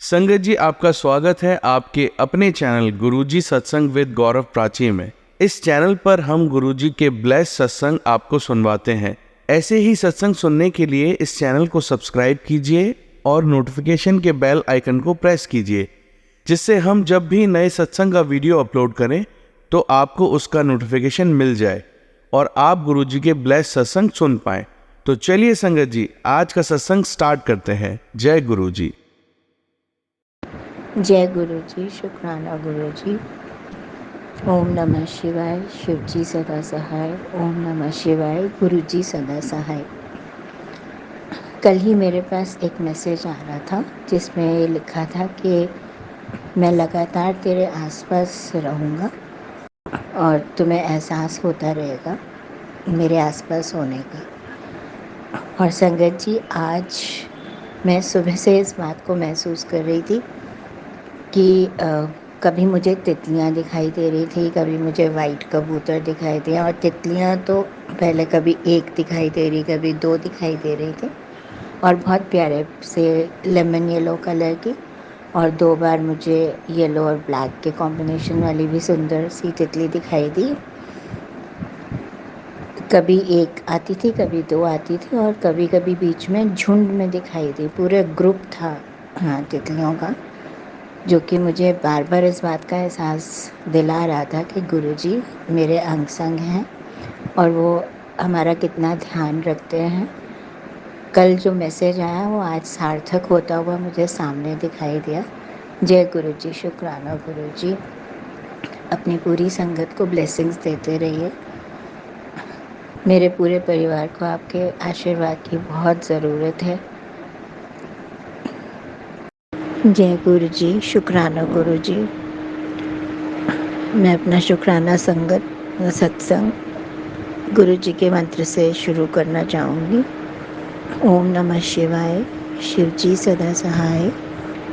संगत जी, आपका स्वागत है आपके अपने चैनल गुरुजी सत्संग विद गौरव प्राची में। इस चैनल पर हम गुरुजी के ब्लेस सत्संग आपको सुनवाते हैं। ऐसे ही सत्संग सुनने के लिए इस चैनल को सब्सक्राइब कीजिए और नोटिफिकेशन के बेल आइकन को प्रेस कीजिए, जिससे हम जब भी नए सत्संग का वीडियो अपलोड करें तो आपको उसका नोटिफिकेशन मिल जाए और आप गुरुजी के ब्लेस सत्संग सुन पाएं। तो चलिए संगत जी, आज का सत्संग स्टार्ट करते हैं। जय गुरुजी। जय गुरु जी। शुक्राना गुरु जी। ओम नमः शिवाय। शिव जी सदा सहाय। ओम नमः शिवाय। गुरु जी सदा सहाय। कल ही मेरे पास एक मैसेज आ रहा था जिसमें ये लिखा था कि मैं लगातार तेरे आसपास रहूँगा और तुम्हें एहसास होता रहेगा मेरे आसपास होने का। और संगत जी, आज मैं सुबह से इस बात को महसूस कर रही थी कि कभी मुझे तितलियाँ दिखाई दे रही थी, कभी मुझे वाइट कबूतर दिखाई दिए। और तितलियाँ तो पहले कभी एक दिखाई दे रही, कभी दो दिखाई दे रही थी, और बहुत प्यारे से लेमन येलो कलर की। और 2 बार मुझे येलो और ब्लैक के कॉम्बिनेशन वाली भी सुंदर सी तितली दिखाई दी। कभी एक आती थी, कभी 2 आती थी, और कभी कभी बीच में झुंड में दिखाई दी, पूरे ग्रुप था हाँ तितलियों का, जो कि मुझे बार बार इस बात का एहसास दिला रहा था कि गुरुजी मेरे अंग संग हैं और वो हमारा कितना ध्यान रखते हैं। कल जो मैसेज आया वो आज सार्थक होता हुआ मुझे सामने दिखाई दिया। जय गुरुजी। शुक्राना गुरुजी। अपनी पूरी संगत को ब्लेसिंग्स देते रहिए। मेरे पूरे परिवार को आपके आशीर्वाद की बहुत ज़रूरत है। जय गुरुजी। शुक्राना गुरुजी। मैं अपना शुक्राना सत्संग गुरुजी के मंत्र से शुरू करना चाहूँगी। ओम नमः शिवाय। शिव जी सदा सहाय।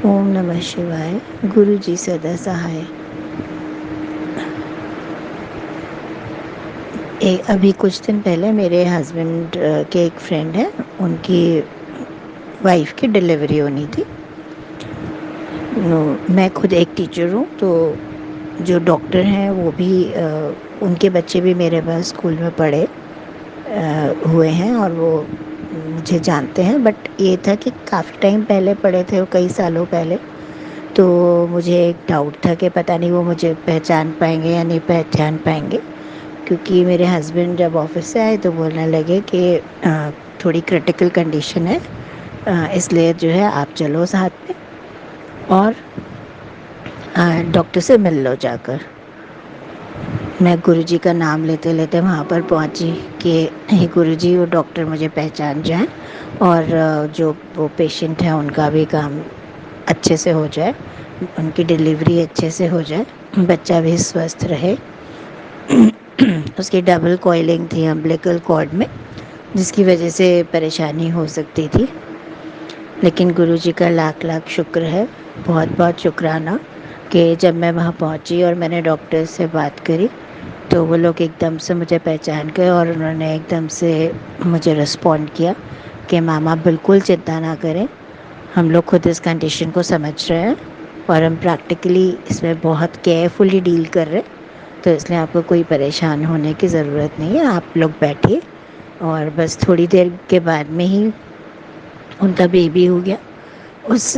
ओम नमः शिवाय। गुरु जी सदा सहाय। अभी कुछ दिन पहले मेरे हस्बैंड के एक फ्रेंड हैं, उनकी वाइफ की डिलीवरी होनी थी। मैं खुद एक टीचर हूँ, तो जो डॉक्टर हैं वो भी उनके बच्चे भी मेरे पास स्कूल में पढ़े हुए हैं और वो मुझे जानते हैं। बट ये था कि काफ़ी टाइम पहले पढ़े थे, कई सालों पहले। तो मुझे एक डाउट था कि पता नहीं वो मुझे पहचान पाएंगे या नहीं पहचान पाएंगे, क्योंकि मेरे हस्बैंड जब ऑफिस से आए तो बोलने लगे कि थोड़ी क्रिटिकल कंडीशन है, इसलिए जो है आप चलो साथ में और डॉक्टर से मिल लो जाकर। मैं गुरुजी का नाम लेते लेते वहाँ पर पहुँची कि हे गुरुजी, वो डॉक्टर मुझे पहचान जाए और जो वो पेशेंट है उनका भी काम अच्छे से हो जाए, उनकी डिलीवरी अच्छे से हो जाए, बच्चा भी स्वस्थ रहे। उसकी डबल कॉइलिंग थी अम्बिलिकल कॉर्ड में, जिसकी वजह से परेशानी हो सकती थी। लेकिन गुरुजी का लाख लाख शुक्र है, बहुत बहुत शुक्राना कि जब मैं वहाँ पहुँची और मैंने डॉक्टर से बात करी तो वो लोग एकदम से मुझे पहचान गए और उन्होंने एकदम से मुझे रिस्पॉन्ड किया कि मामा बिल्कुल चिंता ना करें, हम लोग खुद इस कंडीशन को समझ रहे हैं और हम प्रैक्टिकली इसमें बहुत केयरफुली डील कर रहे हैं, तो इसलिए आपको कोई परेशान होने की ज़रूरत नहीं है, आप लोग बैठिए। और बस थोड़ी देर के बाद में ही उनका बेबी हो गया। उस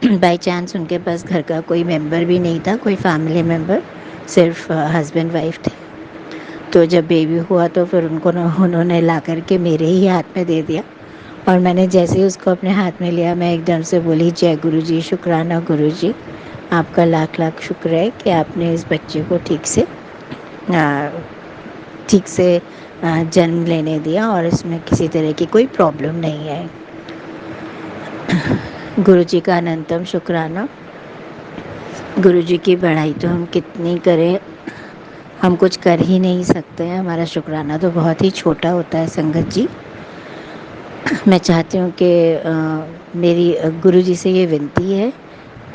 बाय चांस उनके पास घर का कोई मेंबर भी नहीं था, कोई फैमिली मेंबर, सिर्फ हस्बैंड वाइफ थे। तो जब बेबी हुआ तो फिर उन्होंने ला कर के मेरे ही हाथ में दे दिया, और मैंने जैसे ही उसको अपने हाथ में लिया मैं एकदम से बोली, जय गुरुजी। शुक्राना गुरुजी, आपका लाख लाख शुक्र है कि आपने इस बच्चे को ठीक से जन्म लेने दिया और इसमें किसी तरह की कोई प्रॉब्लम नहीं है। गुरुजी का अनंतम शुक्राना। गुरुजी की बढ़ाई तो हम कितनी करें, हम कुछ कर ही नहीं सकते हैं, हमारा शुक्राना तो बहुत ही छोटा होता है संगत जी। मैं चाहती हूँ कि मेरी गुरुजी से ये विनती है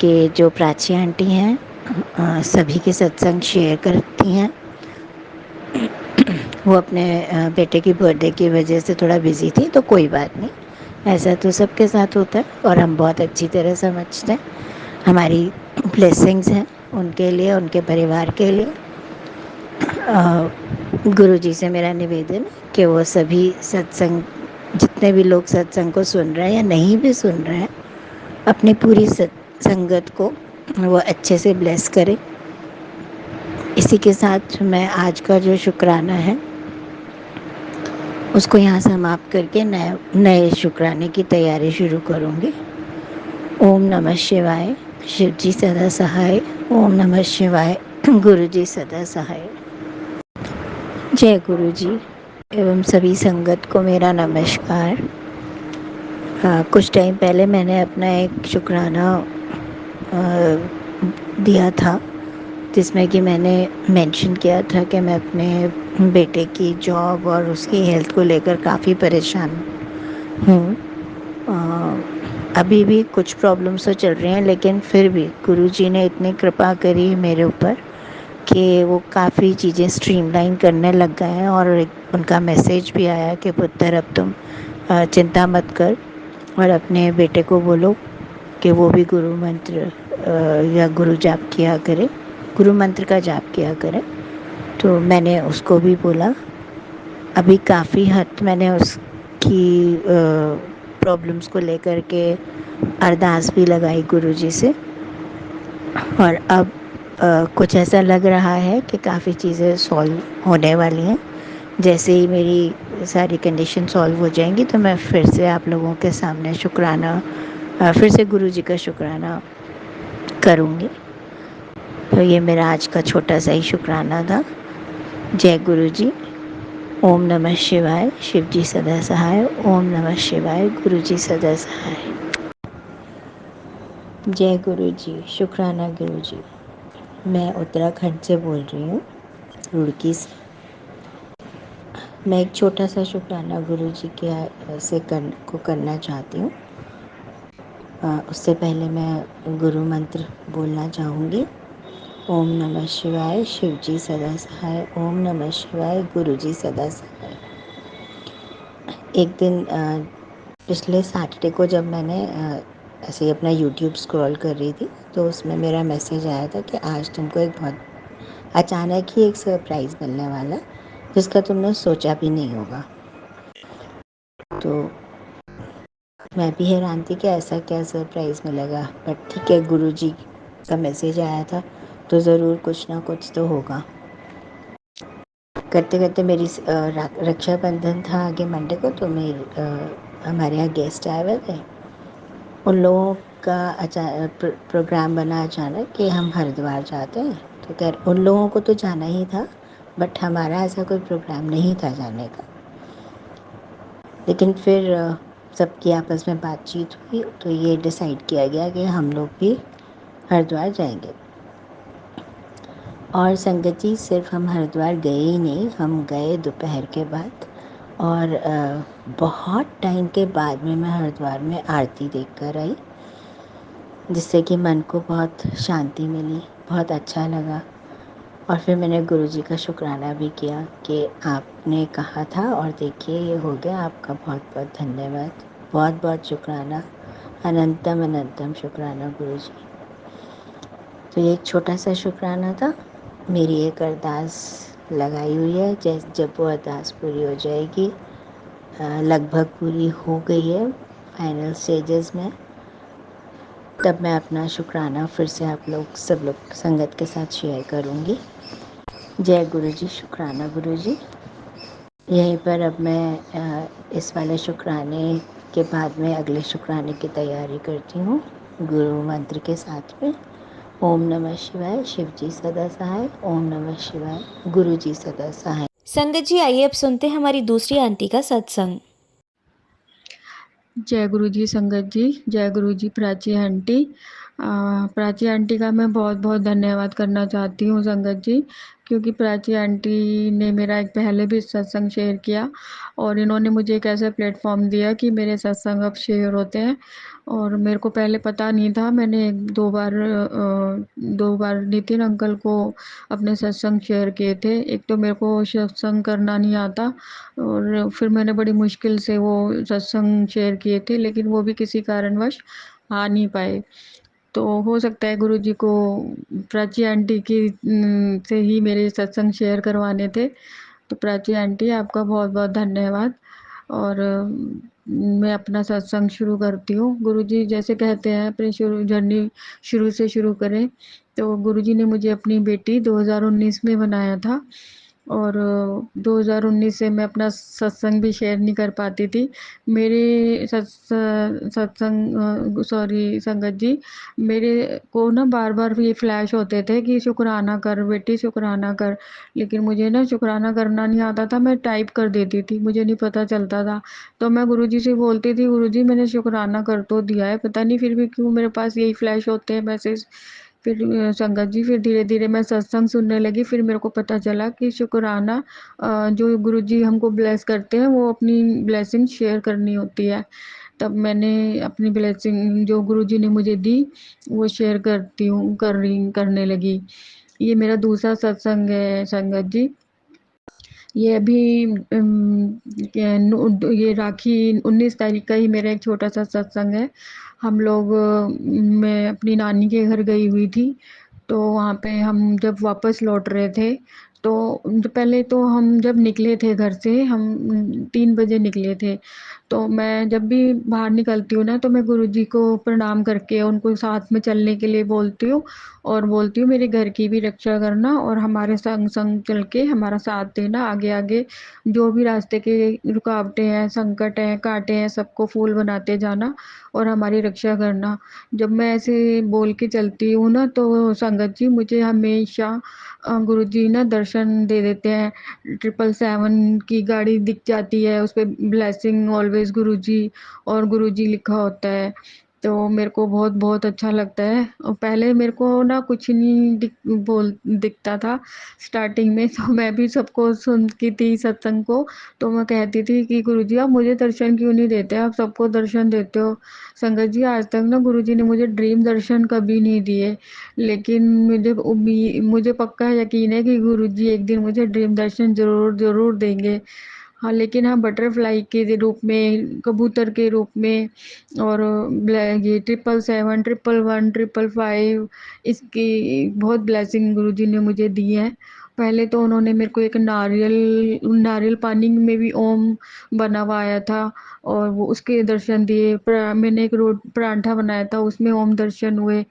कि जो प्राची आंटी हैं सभी के सत्संग शेयर करती हैं। वो अपने बेटे की बर्थडे की वजह से थोड़ा बिज़ी थी, तो कोई बात नहीं, ऐसा तो सबके साथ होता है और हम बहुत अच्छी तरह समझते हैं। हमारी ब्लेसिंग्स हैं उनके लिए, उनके परिवार के लिए। गुरु जी से मेरा निवेदन है कि वो सभी सत्संग, जितने भी लोग सत्संग को सुन रहे हैं या नहीं भी सुन रहे हैं, अपनी पूरी संगत को वो अच्छे से ब्लेस करें। इसी के साथ मैं आज का जो शुक्राना है उसको यहाँ समाप्त करके नए शुक्राने की तैयारी शुरू करूँगी। ओम नमः शिवाय, शिव जी सदा सहाय। ओम नमः शिवाय, गुरु जी सदा सहाय। जय गुरु जी एवं सभी संगत को मेरा नमस्कार। कुछ टाइम पहले मैंने अपना एक शुक्राना दिया था, जिसमें कि मैंने मेंशन किया था कि मैं अपने बेटे की जॉब और उसकी हेल्थ को लेकर काफ़ी परेशान हूँ। अभी भी कुछ प्रॉब्लम्स तो चल रही हैं, लेकिन फिर भी गुरुजी ने इतनी कृपा करी मेरे ऊपर कि वो काफ़ी चीज़ें स्ट्रीमलाइन करने लग गए हैं। और उनका मैसेज भी आया कि पुत्र अब तुम चिंता मत कर और अपने बेटे को बोलो कि वो भी गुरु मंत्र या गुरु जाप किया करे, गुरु मंत्र का जाप किया करे। तो मैंने उसको भी बोला। अभी काफ़ी हद मैंने उसकी प्रॉब्लम्स को लेकर के अरदास भी लगाई गुरुजी से, और अब कुछ ऐसा लग रहा है कि काफ़ी चीज़ें सॉल्व होने वाली हैं। जैसे ही मेरी सारी कंडीशन सॉल्व हो जाएंगी तो मैं फिर से आप लोगों के सामने शुक्राना, फिर से गुरुजी का शुक्राना करूँगी। तो ये मेरा आज का छोटा सा ही शुक्राना था। जय गुरु जी। ओम नमः शिवाय, शिव जी सदा सहाय। ओम नमः शिवाय, गुरु जी सदा सहाय। जय गुरु जी, शुक्राना गुरु जी। मैं उत्तराखंड से बोल रही हूँ, रुड़की से। मैं एक छोटा सा शुक्राना गुरु जी के को करना चाहती हूँ। उससे पहले मैं गुरु मंत्र बोलना चाहूँगी। ओम नमः शिवाय, शिव जी सदा सहाय। ओम नमः शिवाय, गुरु जी सदा सहाय। एक दिन पिछले सैटरडे को जब मैंने ऐसे ही अपना यूट्यूब स्क्रॉल कर रही थी, तो उसमें मेरा मैसेज आया था कि आज तुमको एक बहुत अचानक ही एक सरप्राइज़ मिलने वाला है, जिसका तुमने सोचा भी नहीं होगा। तो मैं भी हैरान थी कि ऐसा क्या सरप्राइज़ मिलेगा, बट ठीक है, गुरुजी का मैसेज आया था तो ज़रूर कुछ ना कुछ तो होगा। करते करते मेरी रक्षाबंधन था आगे मंडे को, तो हमारे यहाँ गेस्ट आए हुए थे। उन लोगों का प्रोग्राम बना अचानक कि हम हरिद्वार जाते हैं। तो खैर उन लोगों को तो जाना ही था, बट हमारा ऐसा कोई प्रोग्राम नहीं था जाने का। लेकिन फिर सबकी आपस में बातचीत हुई तो ये डिसाइड किया गया कि हम लोग भी हरिद्वार जाएंगे। और संगत जी, सिर्फ हम हरिद्वार गए ही नहीं, हम गए दोपहर के बाद। और बहुत टाइम के बाद में मैं हरिद्वार में आरती देख कर आई, जिससे कि मन को बहुत शांति मिली, बहुत अच्छा लगा। और फिर मैंने गुरुजी का शुक्राना भी किया कि आपने कहा था और देखिए ये हो गया। आपका बहुत बहुत धन्यवाद, बहुत बहुत शुक्राना, अनंतम अनंतम शुक्राना गुरुजी। तो ये एक छोटा सा शुक्राना था। मेरी एक अरदास लगाई हुई है, जब वो अरदास पूरी हो जाएगी, लगभग पूरी हो गई है, फाइनल स्टेजेस में, तब मैं अपना शुक्राना फिर से आप लोग सब लोग संगत के साथ शेयर करूँगी। जय गुरु जी, शुक्राना गुरु जी। यहीं पर अब मैं इस वाले शुक्राने के बाद में अगले शुक्राने की तैयारी करती हूँ गुरु मंत्र के साथ में। ओम नमः शिवाय, शिव जी सदा सहाय। ओम नमः शिवाय, गुरु जी सदा सहाय। संगत जी, आइए अब सुनते हैं हमारी दूसरी आंटी का सत्संग। जय गुरु जी संगत जी, जय गुरु जी प्राची आंटी। प्राची आंटी का मैं बहुत-बहुत धन्यवाद करना चाहती हूँ संगत जी, क्योंकि प्राची आंटी ने मेरा एक पहले भी सत्संग शेयर किया और इन्होंने मुझे एक ऐसा प्लेटफ़ॉर्म दिया कि मेरे सत्संग अब शेयर होते हैं और मेरे को पहले पता नहीं था। मैंने 2 बार नितिन अंकल को अपने सत्संग शेयर किए थे। एक तो मेरे को सत्संग करना नहीं आता और फिर मैंने बड़ी मुश्किल से वो सत्संग शेयर किए थे, लेकिन वो भी किसी कारणवश आ नहीं पाए। तो हो सकता है गुरुजी को प्राची आंटी की से ही मेरे सत्संग शेयर करवाने थे। तो प्राची आंटी आपका बहुत-बहुत धन्यवाद और मैं अपना सत्संग शुरू करती हूँ। गुरुजी जैसे कहते हैं अपनी जर्नी शुरू से शुरू करें। तो गुरुजी ने मुझे अपनी बेटी 2019 में बनाया था और 2019 से मैं अपना सत्संग भी शेयर नहीं कर पाती थी। मेरे सॉरी संगत जी, मेरे को ना बार-बार ये फ्लैश होते थे कि शुक्राना कर बेटी, शुक्राना कर। लेकिन मुझे ना शुक्राना करना नहीं आता था, मैं टाइप कर देती थी, मुझे नहीं पता चलता था। तो मैं गुरुजी से बोलती थी, गुरुजी मैंने शुक्राना कर तो दिया है, पता नहीं फिर भी क्यों मेरे पास यही फ्लैश होते हैं मैसेज। फिर संगत जी फिर धीरे-धीरे मैं सत्संग सुनने लगी, फिर मेरे को पता चला कि शुक्राना जो गुरुजी हमको ब्लेस करते हैं, वो अपनी ब्लेसिंग शेयर करनी होती है। तब मैंने अपनी ब्लेसिंग जो गुरुजी ने मुझे दी, वो शेयर करने लगी। ये मेरा दूसरा सत्संग है संगत जी। ये अभी ये राखी 19 तारीख का ही मेरा एक छोटा-सा सत्संग है। हम लोग मैं अपनी नानी के घर गई हुई थी, तो वहाँ पे हम जब वापस लौट रहे थे, तो पहले तो हम जब निकले थे घर से, हम 3 बजे निकले थे। तो मैं जब भी बाहर निकलती हूँ ना, तो मैं गुरुजी को प्रणाम करके उनको साथ में चलने के लिए बोलती हूँ और बोलती हूँ मेरे घर की भी रक्षा करना और हमारे संग-संग चल के हमारा साथ देना, आगे-आगे जो भी रास्ते के रुकावटें हैं, संकट हैं, काँटे हैं, सबको फूल बनाते जाना और हमारी रक्षा करना। जब मैं ऐसे बोल के चलती हूँ ना, तो संगत जी मुझे हमेशा गुरुजी ना दर्शन दे देते हैं। 777 की गाड़ी दिख जाती है, उसपे ब्लेसिंग ऑलवेज़ गुरुजी और गुरुजी लिखा होता है। तो मेरे को बहुत-बहुत अच्छा लगता है और पहले मेरे को ना कुछ नहीं दिखता था स्टार्टिंग में तो मैं भी सबको सुनती थी सत्संग को, तो मैं कहती थी कि गुरुजी आप मुझे दर्शन क्यों नहीं देते? आप सबको दर्शन देते हो। संगत जी आज तक ना गुरुजी ने मुझे ड्रीम दर्शन कभी नहीं दिए, लेकिन मुझे पक्का यकीन है कि गुरुजी एक दिन मुझे ड्रीम दर्शन ज़रूर देंगे। हाँ, लेकिन हाँ बटरफ्लाई के रूप में, कबूतर के रूप में और ये 777, 111, 555 इसकी बहुत ब्लेसिंग गुरुजी ने मुझे दी है। पहले तो उन्होंने मेरे को एक नारियल पानी में भी ओम बना हुआ आया था और वो उसके दर्शन दिए। मैंने एक पराठा बनाया था उसमें ओम दर्शन हुए।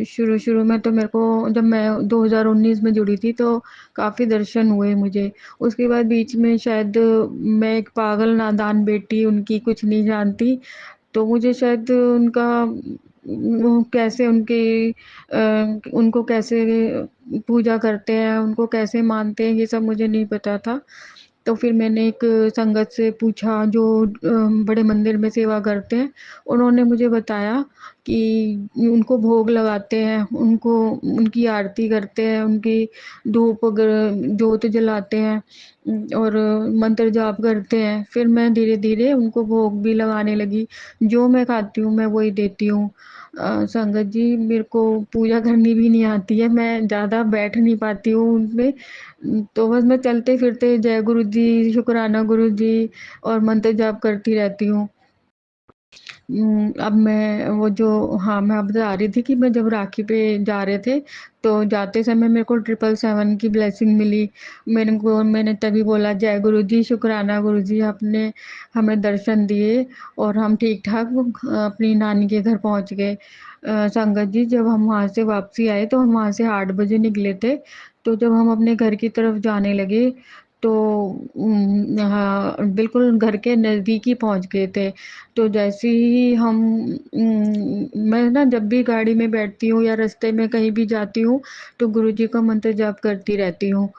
शुरू-शुरू में तो मेरे को जब मैं 2019 में जुड़ी थी तो काफ़ी दर्शन हुए मुझे। उसके बाद बीच में शायद मैं एक पागल नादान बेटी उनकी कुछ नहीं जानती, तो मुझे शायद उनका वो कैसे उनको कैसे पूजा करते हैं, उनको कैसे मानते हैं, ये सब मुझे नहीं पता था। तो फिर मैंने एक संगत से पूछा जो बड़े मंदिर में सेवा करते हैं, उन्होंने मुझे बताया कि उनको भोग लगाते हैं, उनकी आरती करते हैं, उनकी जोत जलाते हैं और मंत्र जाप करते हैं। फिर मैं धीरे-धीरे उनको भोग भी लगाने लगी। जो मैं खाती हूँ, मैं वही देती हूँ। संगत जी मेरे को पूजा करनी भी नहीं आती है, मैं ज़्यादा बैठ नहीं पाती हूँ उनमें। तो बस मैं चलते-फिरते जय गुरु जी, शुक्राना गुरु जी और मंत्र जाप करती रहती हूँ। अब मैं वो जो हाँ, मैं अब बता रही थी कि मैं जब राखी पे जा रहे थे, तो जाते समय मेरे को 777 की ब्लेसिंग मिली। मैंने तभी बोला जय गुरु जी, शुक्राना गुरु जी आपने हमें दर्शन दिए और हम ठीक-ठाक अपनी नानी के घर पहुँच गए। संगत जी जब हम वहाँ से वापसी आए तो हम वहाँ से 8 बजे निकले थे, तो जब हम अपने घर की तरफ जाने लगे तो हाँ, बिल्कुल घर के नज़दीक ही पहुँच गए थे। तो जैसे ही मैं ना जब भी गाड़ी में बैठती हूँ या रास्ते में कहीं भी जाती हूँ, तो गुरुजी का मंत्र जाप करती रहती हूँ।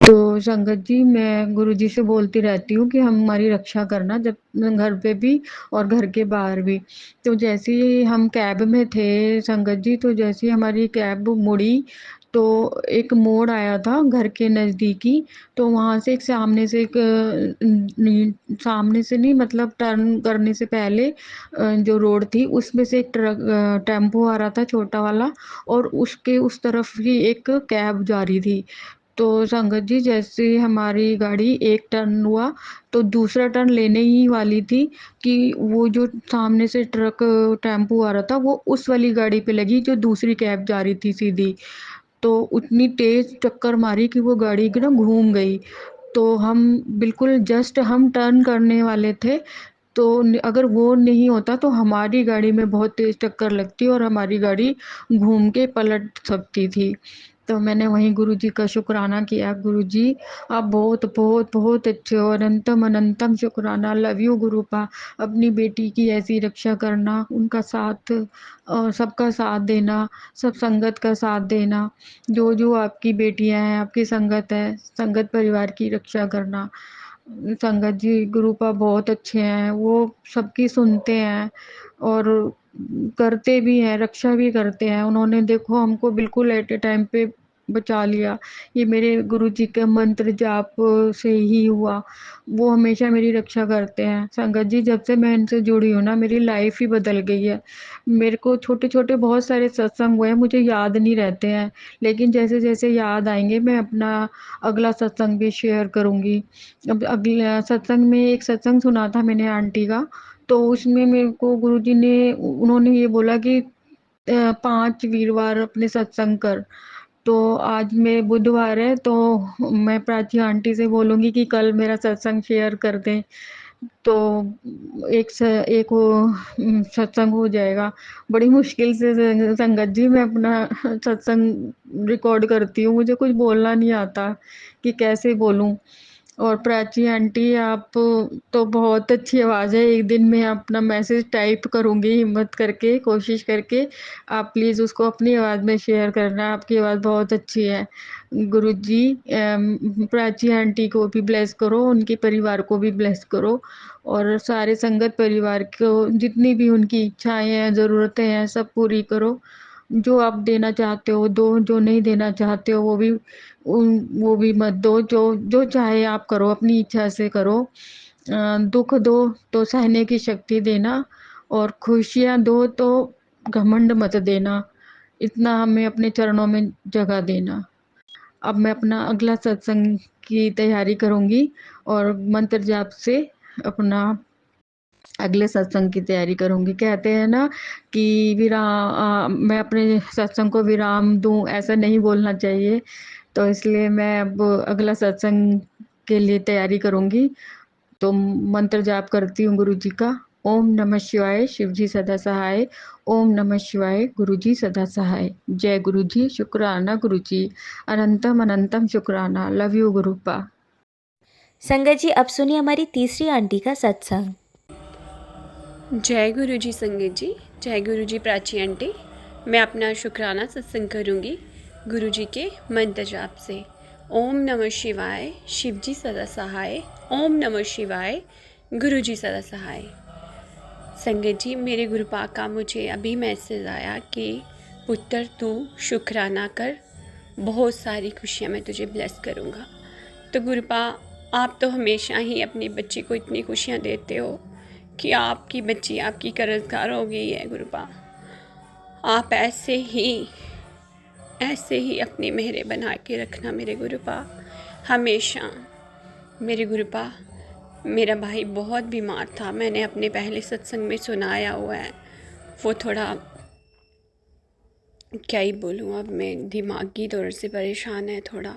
तो संगत जी, मैं गुरुजी से बोलती रहती हूँ कि हमारी रक्षा करना, जब घर पे भी और घर के बाहर भी। तो जैसे ही हम कैब में थे संगत जी, तो जैसे ही हमारी कैब मुड़ी, तो एक मोड़ आया था घर के नज़दीक ही। तो वहाँ से एक सामने से एक सामने से नहीं, मतलब टर्न करने से पहले जो रोड थी उसमें से एक टेम्पो आ रहा था छोटा वाला, और उसके उस तरफ ही एक कैब जा रही थी। तो संगत जी, जैसे हमारी गाड़ी एक टर्न हुआ, तो दूसरा टर्न लेने ही वाली थी कि वो जो सामने से ट्रक टेम्पो आ रहा था, वो उस वाली गाड़ी पे लगी जो दूसरी कैब जा रही थी सीधी। तो उतनी तेज़ टक्कर मारी कि वो गाड़ी ना घूम गई। तो हम बिल्कुल जस्ट हम टर्न करने वाले थे, तो अगर वो नहीं होता तो हमारी गाड़ी में बहुत तेज़ टक्कर लगती और हमारी गाड़ी घूम के पलट सकती थी। तो मैंने वहीं गुरुजी का शुक्राना किया, गुरुजी आप बहुत बहुत बहुत अच्छे हो, अनंतम अनंतम शुक्राना, लव यू गुरुपा। अपनी बेटी की ऐसी रक्षा करना, उनका साथ सबका साथ देना, सब संगत का साथ देना, जो जो आपकी बेटियां हैं, आपकी संगत है, संगत परिवार की रक्षा करना। संगत जी गुरुपा बहुत अच्छे हैं, वो सबकी सुनते हैं और करते भी हैं, रक्षा भी करते हैं। उन्होंने देखो हमको बिल्कुल एट ए टाइम पे बचा लिया। ये मेरे गुरुजी के मंत्र जाप से ही हुआ। वो हमेशा मेरी रक्षा करते हैं। संगत जी, जब से मैं इनसे जुड़ी हूँ ना, मेरी लाइफ ही बदल गई है। मेरे को छोटे-छोटे बहुत सारे सत्संग हुए हैं, मुझे याद नहीं रहते हैं, लेकिन जैसे-जैसे याद आएँगे मैं अपना अगला सत्संग भी शेयर करूँगी। अब अगला सत्संग में एक सत्संग सुना था मैंने आंटी का, तो उसमें मेरे को गुरुजी ने उन्होंने ये बोला कि 5 वीरवार अपने सत्संग कर। तो आज मैं बुधवार है, तो मैं प्राची आंटी से बोलूँगी कि कल मेरा सत्संग शेयर कर दें। तो एक वो सत्संग हो जाएगा। बड़ी मुश्किल से संगत जी मैं अपना सत्संग रिकॉर्ड करती हूँ, मुझे कुछ बोलना नहीं आता कि कैसे बोलूँ। और प्राची आंटी, आप तो बहुत अच्छी आवाज़ है, एक दिन मैं अपना मैसेज टाइप करूँगी हिम्मत करके, कोशिश करके। आप प्लीज़ उसको अपनी आवाज़ में शेयर करना, आपकी आवाज़ बहुत अच्छी है। गुरुजी प्राची आंटी को भी ब्लेस करो, उनके परिवार को भी ब्लेस करो, और सारे संगत परिवार को जितनी भी उनकी इच्छाएँ हैं, ज़रूरतें हैं, सब पूरी करो। जो आप देना चाहते हो दो, जो नहीं देना चाहते हो वो भी मत दो। जो जो चाहे आप करो, अपनी इच्छा से करो। दुःख दो तो सहने की शक्ति देना, और खुशियाँ दो तो घमंड मत देना। इतना हमें अपने चरणों में जगह देना। अब मैं अपना अगला सत्संग की तैयारी करूँगी और मंत्र जाप से अपना अगले सत्संग की तैयारी करूँगी। कहते हैं ना कि मैं अपने सत्संग को विराम दूँ, ऐसा नहीं बोलना चाहिए। तो इसलिए मैं अब अगला सत्संग के लिए तैयारी करूँगी। तो मंत्र जाप करती हूँ गुरुजी का। ओम नमः शिवाय, शिवजी सदा सहाय। ओम नमः शिवाय, गुरुजी सदा सहाय। जय गुरुजी, शुक्राना गुरुजी, अनंतम अनंतम शुक्राना। Love you गुरुपा। संगत जी, अब सुनिए हमारी तीसरी आंटी का सत्संग। जय गुरु जी संगत जी, जय गुरु जी प्राची आंटी। मैं अपना शुक्राना सत्संग करूँगी गुरु जी के मंत्र जाप से। ओम नमः शिवाय, शिव जी सदा सहाय। ओम नमः शिवाय, गुरु जी सदा सहाय। संगत जी, मेरे गुरु पाक का मुझे अभी मैसेज आया कि पुत्र तू शुक्राना कर, बहुत सारी खुशियाँ मैं तुझे ब्लेस करूँगा। तो गुरुपा, आप तो हमेशा ही अपनी बच्ची को इतनी खुशियाँ देते हो कि आपकी बच्ची आपकी कर्जदार हो गई है। गुरुपा, आप ऐसे ही अपनी मेहरे बना के रखना मेरे गुरुपा, हमेशा। मेरे गुरुपा, मेरा भाई बहुत बीमार था, मैंने अपने पहले सत्संग में सुनाया हुआ है। वो थोड़ा, क्या ही बोलूँ, अब मैं दिमागी तौर से परेशान है थोड़ा,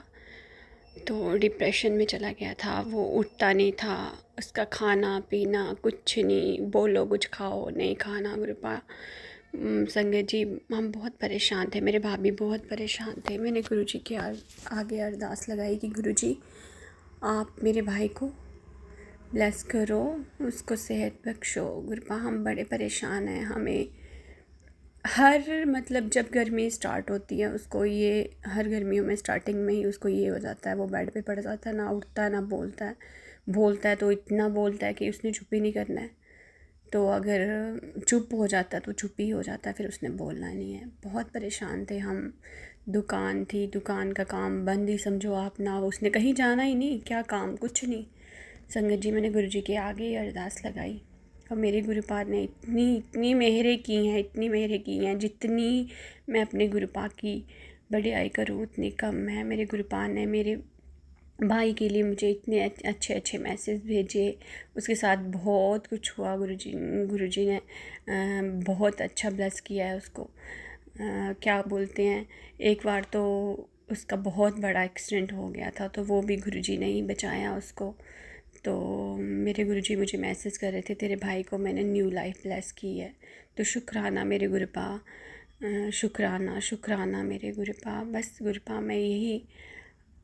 तो डिप्रेशन में चला गया था। वो उठता नहीं था, उसका खाना पीना कुछ नहीं, बोलो कुछ खाओ नहीं खाना। गुरुपा संगत जी, हम बहुत परेशान थे, मेरे भाभी बहुत परेशान थे। मैंने गुरुजी के आगे अरदास लगाई कि गुरुजी आप मेरे भाई को ब्लेस करो, उसको सेहत बख्शो। गुरुपा, हम बड़े परेशान हैं, हमें हर मतलब जब गर्मी स्टार्ट होती है उसको ये, हर गर्मियों में स्टार्टिंग में ही उसको ये हो जाता है, वो बेड पे पड़ जाता है, ना उठता है ना बोलता है। बोलता है तो इतना बोलता है कि उसने चुप ही नहीं करना है। तो अगर चुप हो जाता है तो चुप ही हो जाता है, फिर उसने बोलना नहीं है। बहुत परेशान थे हम। दुकान थी, दुकान का काम बंद ही समझो आप ना, उसने कहीं जाना ही नहीं, क्या काम, कुछ नहीं। संगत जी मैंने गुरुजी के आगे ही अरदास लगाई और मेरे गुरुपाद ने इतनी इतनी मेहरें की हैं, इतनी मेहरें की हैं, जितनी मैं अपने गुरुपाद की बड़ाई करूँ उतनी कम है। मेरे गुरुपाद ने मेरे भाई के लिए मुझे इतने अच्छे अच्छे मैसेज भेजे, उसके साथ बहुत कुछ हुआ। गुरुजी ने बहुत अच्छा ब्लेस किया है उसको। क्या बोलते हैं, एक बार तो उसका बहुत बड़ा एक्सीडेंट हो गया था, तो वो भी गुरुजी ने ही बचाया उसको। तो मेरे गुरुजी मुझे मैसेज कर रहे थे, तेरे भाई को मैंने न्यू लाइफ ब्लेस की है। तो शुक्राना मेरे गुरुपा, शुक्राना शुक्राना मेरे गुरुपा। बस गुरुपा मैं यही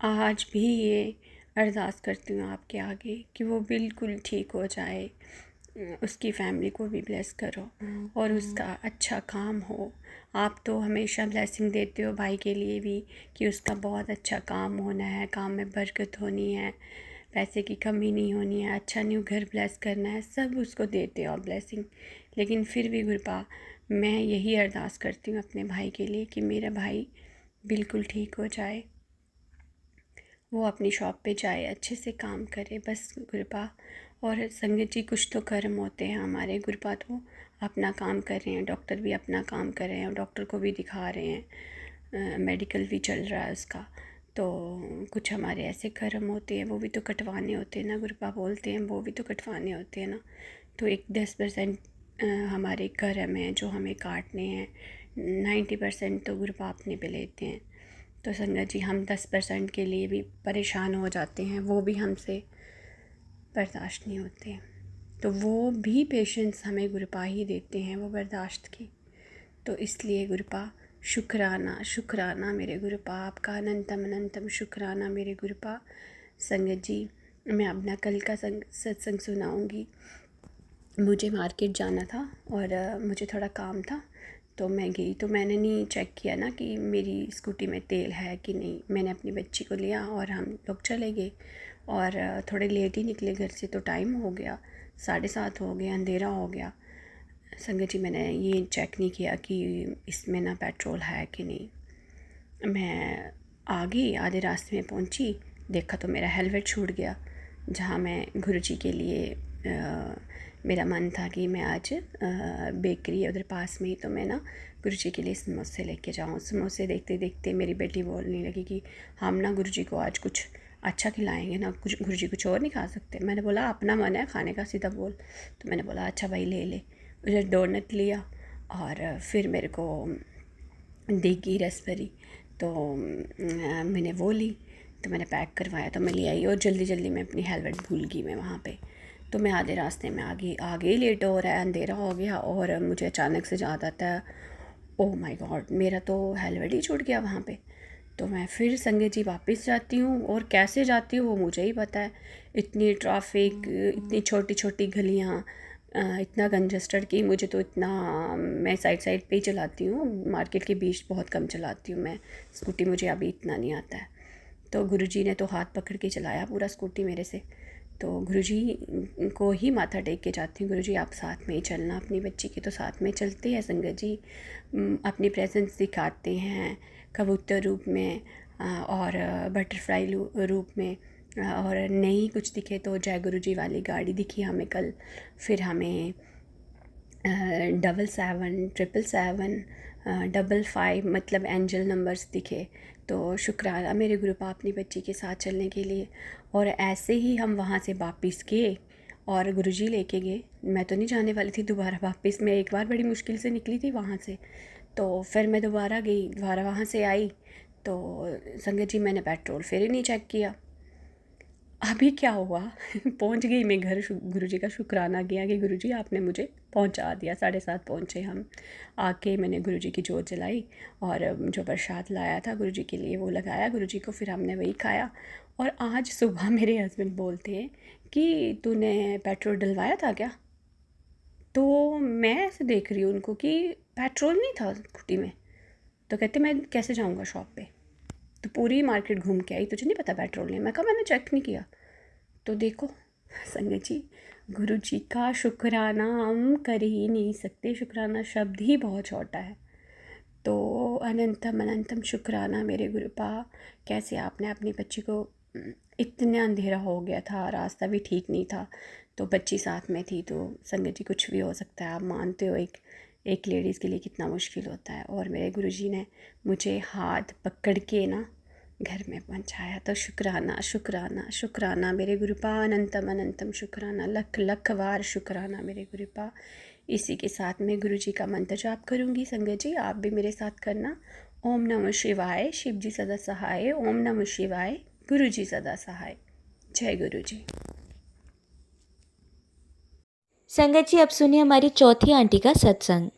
आज भी ये अरदास करती हूँ आपके आगे कि वो बिल्कुल ठीक हो जाए, उसकी फैमिली को भी ब्लेस करो और उसका अच्छा काम हो। आप तो हमेशा ब्लेसिंग देते हो भाई के लिए भी कि उसका बहुत अच्छा काम होना है, काम में बरकत होनी है, पैसे की कमी नहीं होनी है, अच्छा न्यू घर ब्लेस करना है, सब उसको देते हो आप ब्लेसिंग। लेकिन फिर भी गुरुपा मैं यही अरदास करती हूँ अपने भाई के लिए कि मेरा भाई बिल्कुल ठीक हो जाए, वो अपनी शॉप पे जाए, अच्छे से काम करे, बस गुरुपा। और संगत जी कुछ तो कर्म होते हैं हमारे, गुरुपा तो अपना काम कर रहे हैं, डॉक्टर भी अपना काम कर रहे हैं और डॉक्टर को भी दिखा रहे हैं, मेडिकल भी चल रहा है उसका। तो कुछ हमारे ऐसे कर्म होते हैं, वो भी तो कटवाने होते हैं ना, गुरुपा बोलते हैं वो भी तो कटवाने होते हैं ना। तो एक 10% हमारे कर्म हैं जो हमें काटने हैं, 90% तो गुरुपा अपने पे लेते हैं। तो संगत जी हम 10% के लिए भी परेशान हो जाते हैं, वो भी हमसे बर्दाश्त नहीं होते। तो वो भी पेशेंस हमें गुरुपा ही देते हैं, वो बर्दाश्त की। तो इसलिए गुरुपा शुक्राना शुक्राना मेरे गुरुपा, आपका अनंतम अनंतम शुक्राना मेरे गुरुपा। संगत जी मैं अपना कल का सत्संग सुनाऊंगी। मुझे मार्केट जाना था और मुझे थोड़ा काम था, तो मैं गई। तो मैंने नहीं चेक किया ना कि मेरी स्कूटी में तेल है कि नहीं। मैंने अपनी बच्ची को लिया और हम लोग चले गए और थोड़े लेट ही निकले घर से, तो टाइम हो गया, 7:30 हो गया, अंधेरा हो गया। संगत जी मैंने ये चेक नहीं किया कि इसमें ना पेट्रोल है कि नहीं। मैं आ गई, आधे रास्ते में पहुंची, देखा तो मेरा हेलमेट छूट गया। जहाँ मैं गुरुजी के लिए मेरा मन था कि मैं आज बेकरी है उधर पास में ही, तो मैं ना गुरुजी के लिए समोसे लेके जाऊँ। समोसे देखते देखते मेरी बेटी बोलने लगी कि हम ना गुरुजी को आज कुछ अच्छा खिलाएंगे ना, कुछ गुरुजी कुछ और नहीं खा सकते। मैंने बोला अपना मन है खाने का, सीधा बोल। तो मैंने बोला अच्छा भाई ले ले। उधर डोनट लिया और फिर मेरे को देगी रसभरी, तो मैंने वो ली, तो मैंने पैक करवाया, तो मैं ले आई और जल्दी जल्दी मैं अपनी हेलमेट भूल गई मैं वहाँ पे। तो मैं आधे रास्ते में आगे ही लेट हो रहा है, अंधेरा हो गया और मुझे अचानक से याद आता है ओह माय गॉड मेरा तो हेलमेट ही छूट गया वहाँ पे। तो मैं फिर संगत जी वापस जाती हूँ और कैसे जाती हूँ वो मुझे ही पता है। इतनी ट्रैफिक, इतनी छोटी छोटी गलियाँ, इतना कंजस्टेड कि मुझे तो इतना, मैं साइड साइड पे ही चलाती हूँ, मार्केट के बीच बहुत कम चलाती हूँ मैं स्कूटी, मुझे अभी इतना नहीं आता है। तो गुरुजी ने तो हाथ पकड़ के चलाया पूरा स्कूटी मेरे से। तो गुरुजी को ही माथा टेक के जाती हूँ, गुरुजी आप साथ में ही चलना, अपनी बच्ची की तो साथ में चलते हैं संगत जी, अपनी प्रेजेंस दिखाते हैं कबूतर रूप में और बटरफ्लाई रूप में। और नहीं कुछ दिखे तो जय गुरुजी वाली गाड़ी दिखी हमें कल, फिर हमें 777, 777, 55 मतलब एंजल नंबर्स दिखे। तो शुक्राना मेरे गुरुपा अपनी बच्ची के साथ चलने के लिए। और ऐसे ही हम वहाँ से वापस गए और गुरुजी लेके गए। मैं तो नहीं जाने वाली थी दोबारा वापस, मैं एक बार बड़ी मुश्किल से निकली थी वहाँ से, तो फिर मैं दोबारा गई, दोबारा वहाँ से आई। तो संगत जी मैंने पेट्रोल फिर ही नहीं चेक किया। अभी क्या हुआ पहुंच गई मैं घर, गुरुजी का शुक्राना किया कि गुरुजी आपने मुझे पहुंचा दिया। 7:30 पहुंचे हम। आके मैंने गुरुजी की जोत जलाई और जो प्रसाद लाया था गुरुजी के लिए वो लगाया गुरुजी को, फिर हमने वही खाया। और आज सुबह मेरे हस्बैंड बोलते हैं कि तूने पेट्रोल डलवाया था क्या। तो मैं ऐसे देख रही हूँ उनको कि पेट्रोल नहीं था स्कूटी में। तो कहते मैं कैसे जाऊँगा शॉप पे, तो पूरी मार्केट घूम के आई, तुझे नहीं पता पेट्रोल नहीं। मैं कहा मैंने चेक नहीं किया। तो देखो संगत जी, गुरु जी का शुक्राना हम कर ही नहीं सकते, शुक्राना शब्द ही बहुत छोटा है। तो अनंतम अनंतम शुक्राना मेरे गुरुपा, कैसे आपने अपनी बच्ची को, इतना अंधेरा हो गया था, रास्ता भी ठीक नहीं था, तो बच्ची साथ में थी, तो संगत जी कुछ भी हो सकता है, आप मानते हो एक एक लेडीज़ के लिए कितना मुश्किल होता है। और मेरे गुरुजी ने मुझे हाथ पकड़ के ना घर में पहुंचाया। तो शुक्राना शुक्राना शुक्राना मेरे गुरुपा, अनंतम अनंतम शुक्राना, लख लख वार शुक्राना मेरे गुरुपा। इसी के साथ मैं गुरु जी का मंत्र जाप करूँगी। संगत जी आप भी मेरे साथ करना। ओम नमः शिवाय, शिव जी सदा सहाय। ओम नमः शिवाय, गुरु जी सदा सहाय। जय गुरु जी। संगत जी अब सुनिए हमारी चौथी आंटी का सत्संग।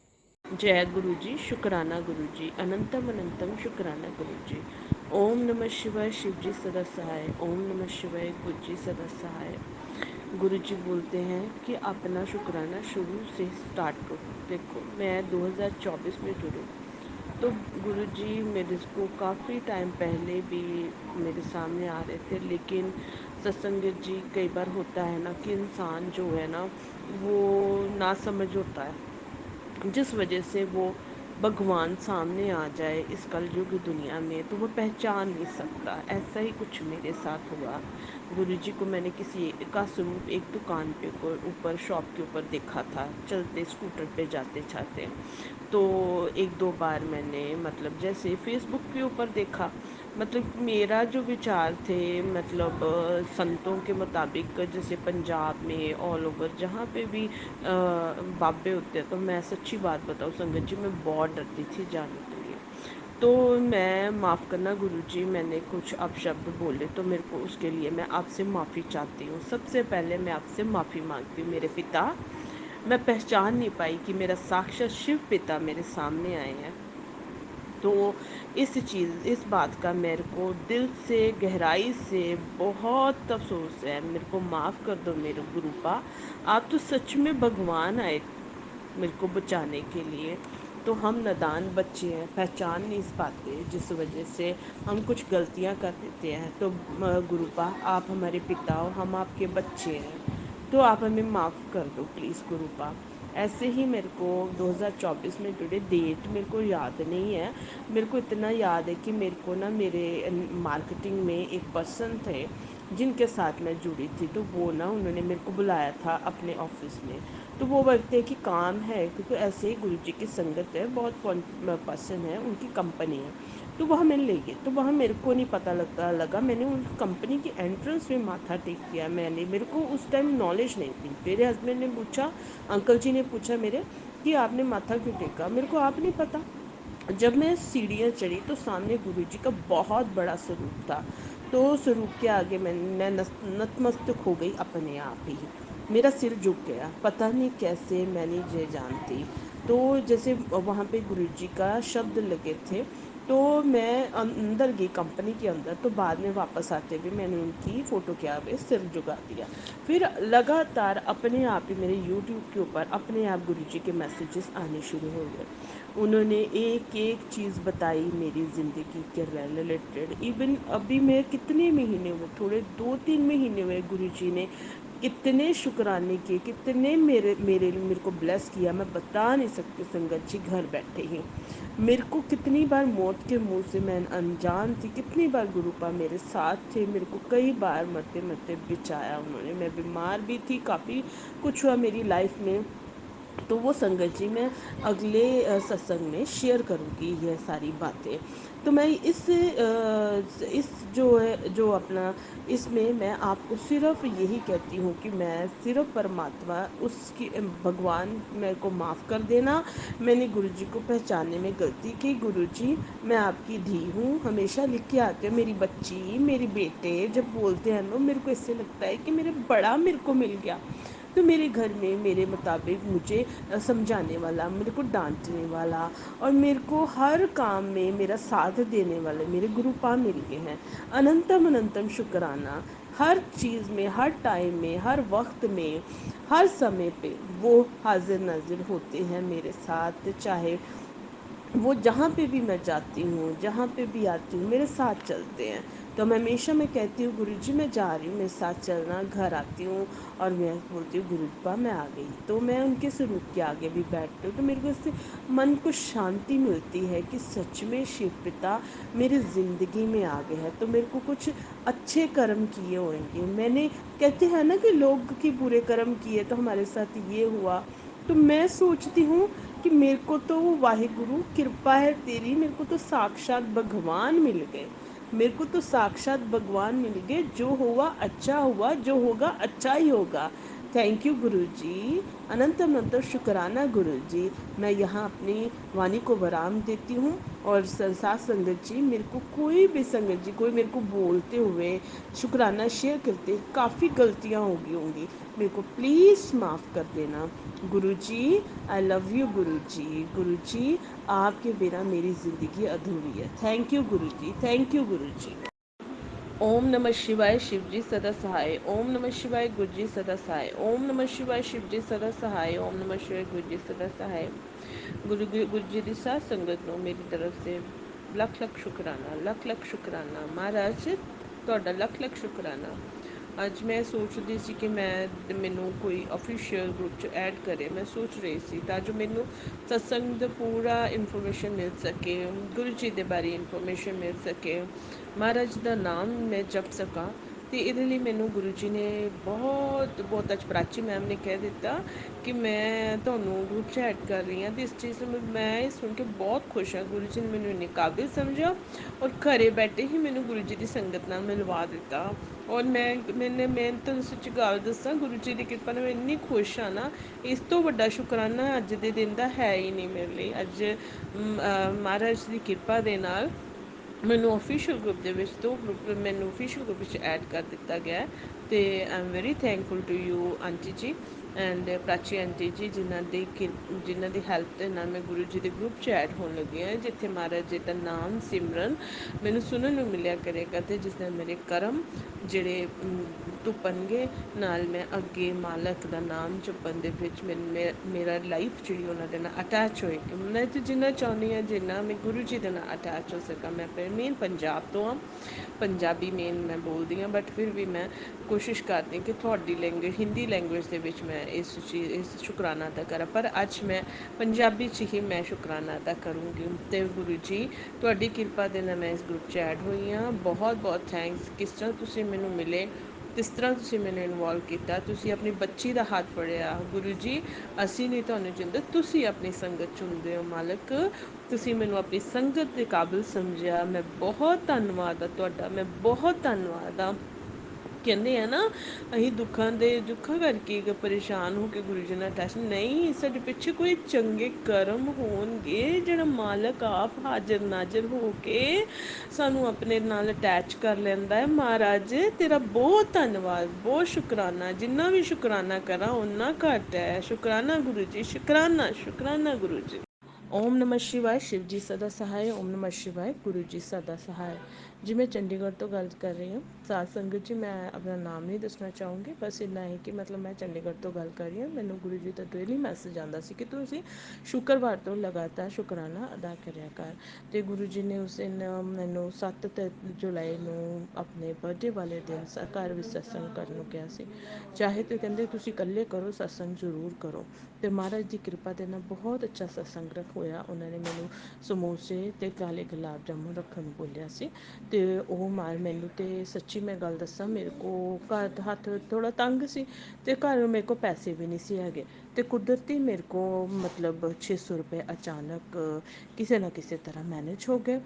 जय गुरु जी, शुक्राना गुरु जी, अनंतम अनंतम शुक्राना गुरु जी। ओम नमः शिवाय, शिव जी सदा सहाय। ओम नमः शिवाय, गुरु जी सदा सहाय। गुरु जी बोलते हैं कि अपना शुक्राना शुरू से स्टार्ट करो। देखो मैं 2024 में जुड़ी, तो गुरु जी मेरे को काफ़ी टाइम पहले भी मेरे सामने आ रहे थे, लेकिन सत्संग जी कई बार होता है ना कि इंसान जो है ना वो ना समझ होता है, जिस वजह से वो भगवान सामने आ जाए इस कलयुग दुनिया में तो वो पहचान नहीं सकता। ऐसा ही कुछ मेरे साथ हुआ। गुरुजी को मैंने किसी का स्वरूप एक दुकान पे ऊपर शॉप के ऊपर देखा था, चलते स्कूटर पे जाते जाते। तो एक दो बार मैंने मतलब जैसे फेसबुक के ऊपर देखा, मतलब मेरा जो विचार थे मतलब संतों के मुताबिक जैसे पंजाब में ऑल ओवर जहाँ पे भी बाबे होते हैं, तो मैं सच्ची बात बताऊँ संगत जी मैं बहुत डरती थी जाने के लिए। तो मैं माफ़ करना गुरुजी, मैंने कुछ अपशब्द बोले तो मेरे को उसके लिए मैं आपसे माफ़ी चाहती हूँ। सबसे पहले मैं आपसे माफ़ी मांगती हूँ मेरे पिता। मैं पहचान नहीं पाई कि मेरा साक्षात शिव पिता मेरे सामने आए हैं। तो इस बात का मेरे को दिल से गहराई से बहुत अफसोस है। मेरे को माफ़ कर दो मेरे गुरुपा, आप तो सच में भगवान आए मेरे को बचाने के लिए। तो हम नादान बच्चे हैं, पहचान नहीं पाते, जिस वजह से हम कुछ गलतियां कर देते हैं। तो गुरुपा आप हमारे पिता हो, हम आपके बच्चे हैं, तो आप हमें माफ़ कर दो प्लीज़ गुरुपा। ऐसे ही मेरे को 2024 में जुड़े डेट मेरे को याद नहीं है। मेरे को इतना याद है कि मेरे को ना मेरे मार्केटिंग में एक पर्सन थे जिनके साथ मैं जुड़ी थी, तो वो ना उन्होंने मेरे को बुलाया था अपने ऑफिस में। तो वो बोलते हैं कि काम है, क्योंकि ऐसे ही गुरुजी की संगत है, बहुत पर्सन है, उनकी कंपनी है, तो वहाँ मिल ले गए। तो वहाँ मेरे को नहीं पता लगा मैंने उन कंपनी की एंट्रेंस में माथा टेक किया। मेरे को उस टाइम नॉलेज नहीं थी। मेरे हस्बैंड ने पूछा, अंकल जी ने पूछा मेरे कि आपने माथा क्यों टेका, मेरे को आप नहीं पता। जब मैं सीढ़ियाँ चढ़ी तो सामने गुरुजी का बहुत बड़ा स्वरूप था। तो स्वरूप के आगे मैं नतमस्तक हो गई अपने आप ही। मेरा सिर झुक गया, पता नहीं कैसे, मैं नहीं ये जानती। तो जैसे वहाँ पे गुरुजी का शब्द लगे थे, तो मैं अंदर गई कंपनी के अंदर। तो बाद में वापस आते हुए मैंने उनकी फ़ोटो के आगे सिर झुका दिया। फिर लगातार अपने आप ही मेरे यूट्यूब के ऊपर अपने आप गुरुजी के मैसेजेस आने शुरू हो गए। उन्होंने एक एक चीज़ बताई मेरी ज़िंदगी के रिलेटेड। इवन अभी मैं कितने महीने हुए, थोड़े 2-3 महीने हुए, गुरुजी ने कितने शुक्राने किए, कितने मेरे को ब्लेस किया, मैं बता नहीं सकती संगत जी। घर बैठे ही मेरे को कितनी बार मौत के मुंह से मैं अनजान थी, कितनी बार गुरुपा मेरे साथ थे, मेरे को कई बार मरते मरते बचाया उन्होंने। मैं बीमार भी थी, काफ़ी कुछ हुआ मेरी लाइफ में। तो वो संगत जी मैं अगले सत्संग में शेयर करूँगी ये सारी बातें। तो मैं इस जो है जो अपना इसमें मैं आपको सिर्फ यही कहती हूँ कि मैं सिर्फ परमात्मा उसकी भगवान मेरे को माफ़ कर देना। मैंने गुरुजी को पहचानने में गलती की। गुरुजी मैं आपकी धी हूँ, हमेशा लिख के आते हो। मेरी बच्ची, मेरे बेटे जब बोलते हैं ना, मेरे को इससे लगता है कि मेरे को मिल गया। तो मेरे घर में मेरे मुताबिक मुझे समझाने वाला, मेरे को डांटने वाला और मेरे को हर काम में मेरा साथ देने वाले मेरे गुरुपा मिल गए हैं। अनंतम अनंतम शुक्राना। हर चीज़ में, हर टाइम में, हर वक्त में, हर समय पे वो हाजिर नाजिर होते हैं मेरे साथ। चाहे वो जहाँ पे भी मैं जाती हूँ, जहाँ पे भी आती हूँ, मेरे साथ चलते हैं। तो मैं हमेशा मैं कहती हूँ गुरुजी मैं जा रही हूँ, मेरे साथ चलना। घर आती हूँ और मैं बोलती हूँ गुरुपा मैं आ गई, तो मैं उनके स्वरूप के आगे भी बैठती हूँ। तो मेरे को इससे मन को शांति मिलती है कि सच में शिव पिता मेरी ज़िंदगी में आ गए हैं, तो मेरे को कुछ अच्छे कर्म किए होंगे। मैंने, कहते हैं ना कि लोग की बुरे कर्म किए तो हमारे साथ ये हुआ। तो मैं सोचती हूँ कि मेरे को तो वाहिगुरु कृपा है तेरी, मेरे को तो साक्षात भगवान मिल गए, मेरे को तो साक्षात भगवान मिल गए। जो हुआ अच्छा हुआ, जो होगा अच्छा ही होगा। थैंक यू गुरु जी, अनंत अनंत शुक्राना गुरु जी। मैं यहाँ अपनी वाणी को विराम देती हूँ। और संसार संगत जी, मेरे को कोई भी संगत जी कोई मेरे को बोलते हुए शुक्राना शेयर करते काफ़ी गलतियाँ हो गई होंगी, मेरे को प्लीज़ माफ़ कर देना। गुरु जी आई लव यू गुरु जी। गुरु जी आपके बिना मेरी ज़िंदगी अधूरी है। Thank you Guru ji, thank you गुरु जी। ओम नमः शिवाय शिव जी सदा सहाय। ओम नमः शिवाय गुरु जी सदा सहाय। ओम नमः शिवाय शिव जी सदा सहाय। ओम नमः शिवाय गुरु जी सदा सहाय। गुरु जी की साथ संगत ਨੂੰ मेरी तरफ से ਲੱਖ ਲੱਖ ਸ਼ੁਕਰਾਨਾ, ਲੱਖ ਲੱਖ ਸ਼ੁਕਰਾਨਾ। ਮਹਾਰਾਜ ਤੁਹਾਡਾ ਲੱਖ ਲੱਖ ਸ਼ੁਕਰਾਨਾ। ਅੱਜ ਮੈਂ ਸੋਚਦੀ ਸੀ ਕਿ ਮੈਨੂੰ ਕੋਈ ਅਫੀਸ਼ੀਅਲ ਗਰੁੱਪ 'ਚ ਐਡ ਕਰੇ। ਮੈਂ ਸੋਚ ਰਹੀ ਸੀ ਤਾਂ ਜੋ ਮੈਨੂੰ ਸਤਸੰਗ ਦਾ ਪੂਰਾ ਇਨਫੋਰਮੇਸ਼ਨ ਮਿਲ ਸਕੇ, ਗੁਰੂ ਜੀ ਦੇ ਬਾਰੇ ਇਨਫੋਰਮੇਸ਼ਨ ਮਿਲ ਸਕੇ, ਮਹਾਰਾਜ ਦਾ ਨਾਮ ਮੈਂ ਜਪ ਸਕਾਂ। ਅਤੇ ਇਹਦੇ ਲਈ ਮੈਨੂੰ ਗੁਰੂ ਜੀ ਨੇ ਬਹੁਤ ਬਹੁਤ, ਅੱਜ ਪ੍ਰਾਚੀ ਮੈਮ ਨੇ ਕਹਿ ਦਿੱਤਾ ਕਿ ਮੈਂ ਤੁਹਾਨੂੰ ਗਰੁੱਪ 'ਚ ਐਡ ਕਰ ਰਹੀ ਹਾਂ। ਅਤੇ ਇਸ ਚੀਜ਼ ਨੂੰ ਮੈਂ ਇਹ ਸੁਣ ਕੇ ਬਹੁਤ ਖੁਸ਼ ਹਾਂ। ਗੁਰੂ ਜੀ ਨੇ ਮੈਨੂੰ ਇੰਨੇ ਕਾਬਿਲ ਸਮਝਿਆ ਔਰ ਘਰੇ ਬੈਠੇ ਹੀ ਮੈਨੂੰ ਗੁਰੂ ਜੀ ਦੀ ਸੰਗਤ ਨਾਲ ਮਿਲਵਾ ਦਿੱਤਾ। ਔਰ ਮੈਂ ਤੁਹਾਨੂੰ ਸੱਚੀ ਗੱਲ ਦੱਸਾਂ, ਗੁਰੂ ਜੀ ਦੀ ਕਿਰਪਾ ਨਾਲ ਮੈਂ ਇੰਨੀ ਖੁਸ਼ ਹਾਂ ਨਾ, ਇਸ ਤੋਂ ਵੱਡਾ ਸ਼ੁਕਰਾਨਾ ਅੱਜ ਦੇ ਦਿਨ ਦਾ ਹੈ ਹੀ ਨਹੀਂ ਮੇਰੇ ਲਈ। ਅੱਜ ਮਹਾਰਾਜ ਦੀ ਕਿਰਪਾ ਦੇ ਨਾਲ ਮੈਨੂੰ ਔਫੀਸ਼ੀਅਲ ਗਰੁੱਪ ਦੇ ਵਿੱਚ ਮੈਨੂੰ ਔਫੀਸ਼ੀਅਲ ਗਰੁੱਪ ਵਿੱਚ ਐਡ ਕਰ ਦਿੱਤਾ ਗਿਆ। ਅਤੇ I am very thankful to you aunty ji and Prachi aunty ji, ਜਿਨ੍ਹਾਂ ਦੀ ਹੈਲਪ ਦੇ ਨਾਲ ਮੈਂ ਗੁਰੂ ਜੀ ਦੇ ਗਰੁੱਪ 'ਚ ਐਡ ਹੋਣ ਲੱਗੀ ਹਾਂ, ਜਿੱਥੇ ਮਹਾਰਾਜ ਜੀ ਦਾ ਨਾਮ ਸਿਮਰਨ ਮੈਨੂੰ ਸੁਣਨ ਨੂੰ ਮਿਲਿਆ ਕਰੇਗਾ। ਅਤੇ ਜਿਸ ਨਾਲ ਮੇਰੇ ਕਰਮ ਜਿਹੜੇ ਤੁਪਣਗੇ, ਨਾਲ ਮੈਂ ਅੱਗੇ ਮਾਲਕ ਦਾ ਨਾਮ ਜਪਣ ਦੇ ਵਿੱਚ ਮੇਰਾ ਲਾਈਫ ਜਿਹੜੀ ਉਹਨਾਂ ਦੇ ਨਾਲ ਅਟੈਚ ਹੋਏਗੀ। ਮੈਂ ਤਾਂ ਜਿੰਨਾ ਚਾਹੁੰਦੀ ਹਾਂ, ਜਿੰਨਾ ਮੈਂ ਗੁਰੂ ਜੀ ਦੇ ਨਾਲ ਅਟੈਚ ਹੋ ਸਕਾਂ। ਮੈਂ ਮੇਨ ਪੰਜਾਬ ਤੋਂ ਹਾਂ, ਪੰਜਾਬੀ ਮੇਨ ਮੈਂ ਬੋਲਦੀ ਹਾਂ, ਬਟ ਫਿਰ ਵੀ ਮੈਂ ਕੋਸ਼ਿਸ਼ ਕਰਦੀ ਕਿ ਤੁਹਾਡੀ ਲੈਂਗੁਏਜ, ਹਿੰਦੀ ਲੈਂਗੁਏਜ ਦੇ ਵਿੱਚ ਮੈਂ ਇਸ ਸ਼ੁਕਰਾਨਾ ਅਦਾ ਕਰਾਂ। ਪਰ ਅੱਜ ਮੈਂ ਪੰਜਾਬੀ 'ਚ ਹੀ ਮੈਂ ਸ਼ੁਕਰਾਨਾ ਅਦਾ ਕਰੂੰਗੀ। ਅਤੇ ਗੁਰੂ ਜੀ ਤੁਹਾਡੀ ਕਿਰਪਾ ਦੇ ਨਾਲ ਮੈਂ ਇਸ ਗਰੁੱਪ 'ਚ ਐਡ ਹੋਈ ਹਾਂ। ਬਹੁਤ ਬਹੁਤ ਥੈਂਕਸ। ਕਿਸ ਤਰ੍ਹਾਂ ਤੁਸੀਂ ਮੈਨੂੰ ਮਿਲੇ, ਕਿਸ ਤਰ੍ਹਾਂ ਤੁਸੀਂ ਮੈਨੂੰ ਇਨਵੋਲਵ ਕੀਤਾ, ਤੁਸੀਂ ਆਪਣੀ ਬੱਚੀ ਦਾ ਹੱਥ ਫੜਿਆ। ਗੁਰੂ ਜੀ ਅਸੀਂ ਨਹੀਂ ਤੁਹਾਨੂੰ ਚੁਣਦੇ, ਤੁਸੀਂ ਆਪਣੀ ਸੰਗਤ ਚੁਣਦੇ ਹੋ। ਮਾਲਕ ਤੁਸੀਂ ਮੈਨੂੰ ਆਪਣੀ ਸੰਗਤ ਦੇ ਕਾਬਿਲ ਸਮਝਿਆ। ਮੈਂ ਬਹੁਤ ਧੰਨਵਾਦ ਆ ਤੁਹਾਡਾ, ਮੈਂ ਬਹੁਤ ਧੰਨਵਾਦ ਆ। ਕਹਿੰਦੇ ਆ ਨਾ ਅਸੀਂ ਦੁੱਖਾਂ ਕਰਕੇ ਪਰੇਸ਼ਾਨ ਹੋ ਕੇ ਗੁਰੂ ਜੀ ਨਾਲ ਅਟੈਚ ਨਹੀਂ, ਸਾਡੇ ਪਿੱਛੇ ਕੋਈ ਚੰਗੇ ਕਰਮ ਹੋਣਗੇ ਜਿਹੜਾ ਮਾਲਕ ਆਪ ਹਾਜ਼ਰ ਨਾਜ਼ਰ ਹੋ ਕੇ ਸਾਨੂੰ ਆਪਣੇ ਨਾਲ ਅਟੈਚ ਕਰ ਲੈਂਦਾ ਹੈ। ਮਹਾਰਾਜ ਤੇਰਾ ਬਹੁਤ ਧੰਨਵਾਦ, ਬਹੁਤ ਸ਼ੁਕਰਾਨਾ। ਜਿੰਨਾ ਵੀ ਸ਼ੁਕਰਾਨਾ ਕਰਾਂ ਓਨਾ ਘੱਟ ਹੈ। ਸ਼ੁਕਰਾਨਾ ਗੁਰੂ ਜੀ, ਸ਼ੁਕਰਾਨਾ, ਸ਼ੁਕਰਾਨਾ ਗੁਰੂ ਜੀ। ਓਮ ਨਮः शिवाय शिव जी सदा सहाय। ओम नमः शिवाय गुरु जी सदा सहाय। जी मैं चंडीगढ़ तो गल कर रही हूँ। साथ संगत जी मैं अपना नाम नहीं दसना चाहूँगी, बस इन्ना है कि मतलब मैं चंडीगढ़ तो गल कर रही हूँ। मैनू गुरु जी का डेली मैसेज आता सी कि तुसीं शुक्रवार तो लगातार शुकराना अदा करिया कर। तो गुरु जी ने उस दिन मैनू 7 जुलाई ਨੂੰ ਆਪਣੇ ਬਰਥਡੇ ਵਾਲੇ ਦਿਨ ਘਰ ਵਿੱਚ ਸਤਸੰਗ ਕਰਨ ਨੂੰ ਕਿਹਾ ਸੀ। ਚਾਹੇ ਤਾਂ ਕਹਿੰਦੇ ਤੁਸੀਂ ਇਕੱਲੇ ਕਰੋ, ਸਤਸੰਗ ਜ਼ਰੂਰ ਕਰੋ। ਅਤੇ ਮਹਾਰਾਜ ਦੀ ਕਿਰਪਾ ਦੇ ਨਾਲ ਬਹੁਤ ਅੱਛਾ ਸਤਸੰਗ ਹੋਇਆ। ਉਹਨਾਂ ਨੇ ਮੈਨੂੰ ਸਮੋਸੇ ਅਤੇ ਕਾਲੇ ਗੁਲਾਬ ਜਾਮੁਨ ਰੱਖਣ ਨੂੰ ਬੋਲਿਆ ਸੀ। ਅਤੇ ਉਹ ਮੈਨੂੰ ਤਾਂ ਸੱਚੀ ਮੈਂ ਗੱਲ ਦੱਸਾਂ, ਮੇਰੇ ਕੋਲ ਘਰ ਦਾ ਹੱਥ ਥੋੜ੍ਹਾ ਤੰਗ ਸੀ ਅਤੇ ਘਰ ਮੇਰੇ ਕੋਲ ਪੈਸੇ ਵੀ ਨਹੀਂ ਸੀ ਹੈਗੇ। तो कुदरती मेरे को मतलब 600 रुपये अचानक किसी ना किसी तरह मैनेज हो गए।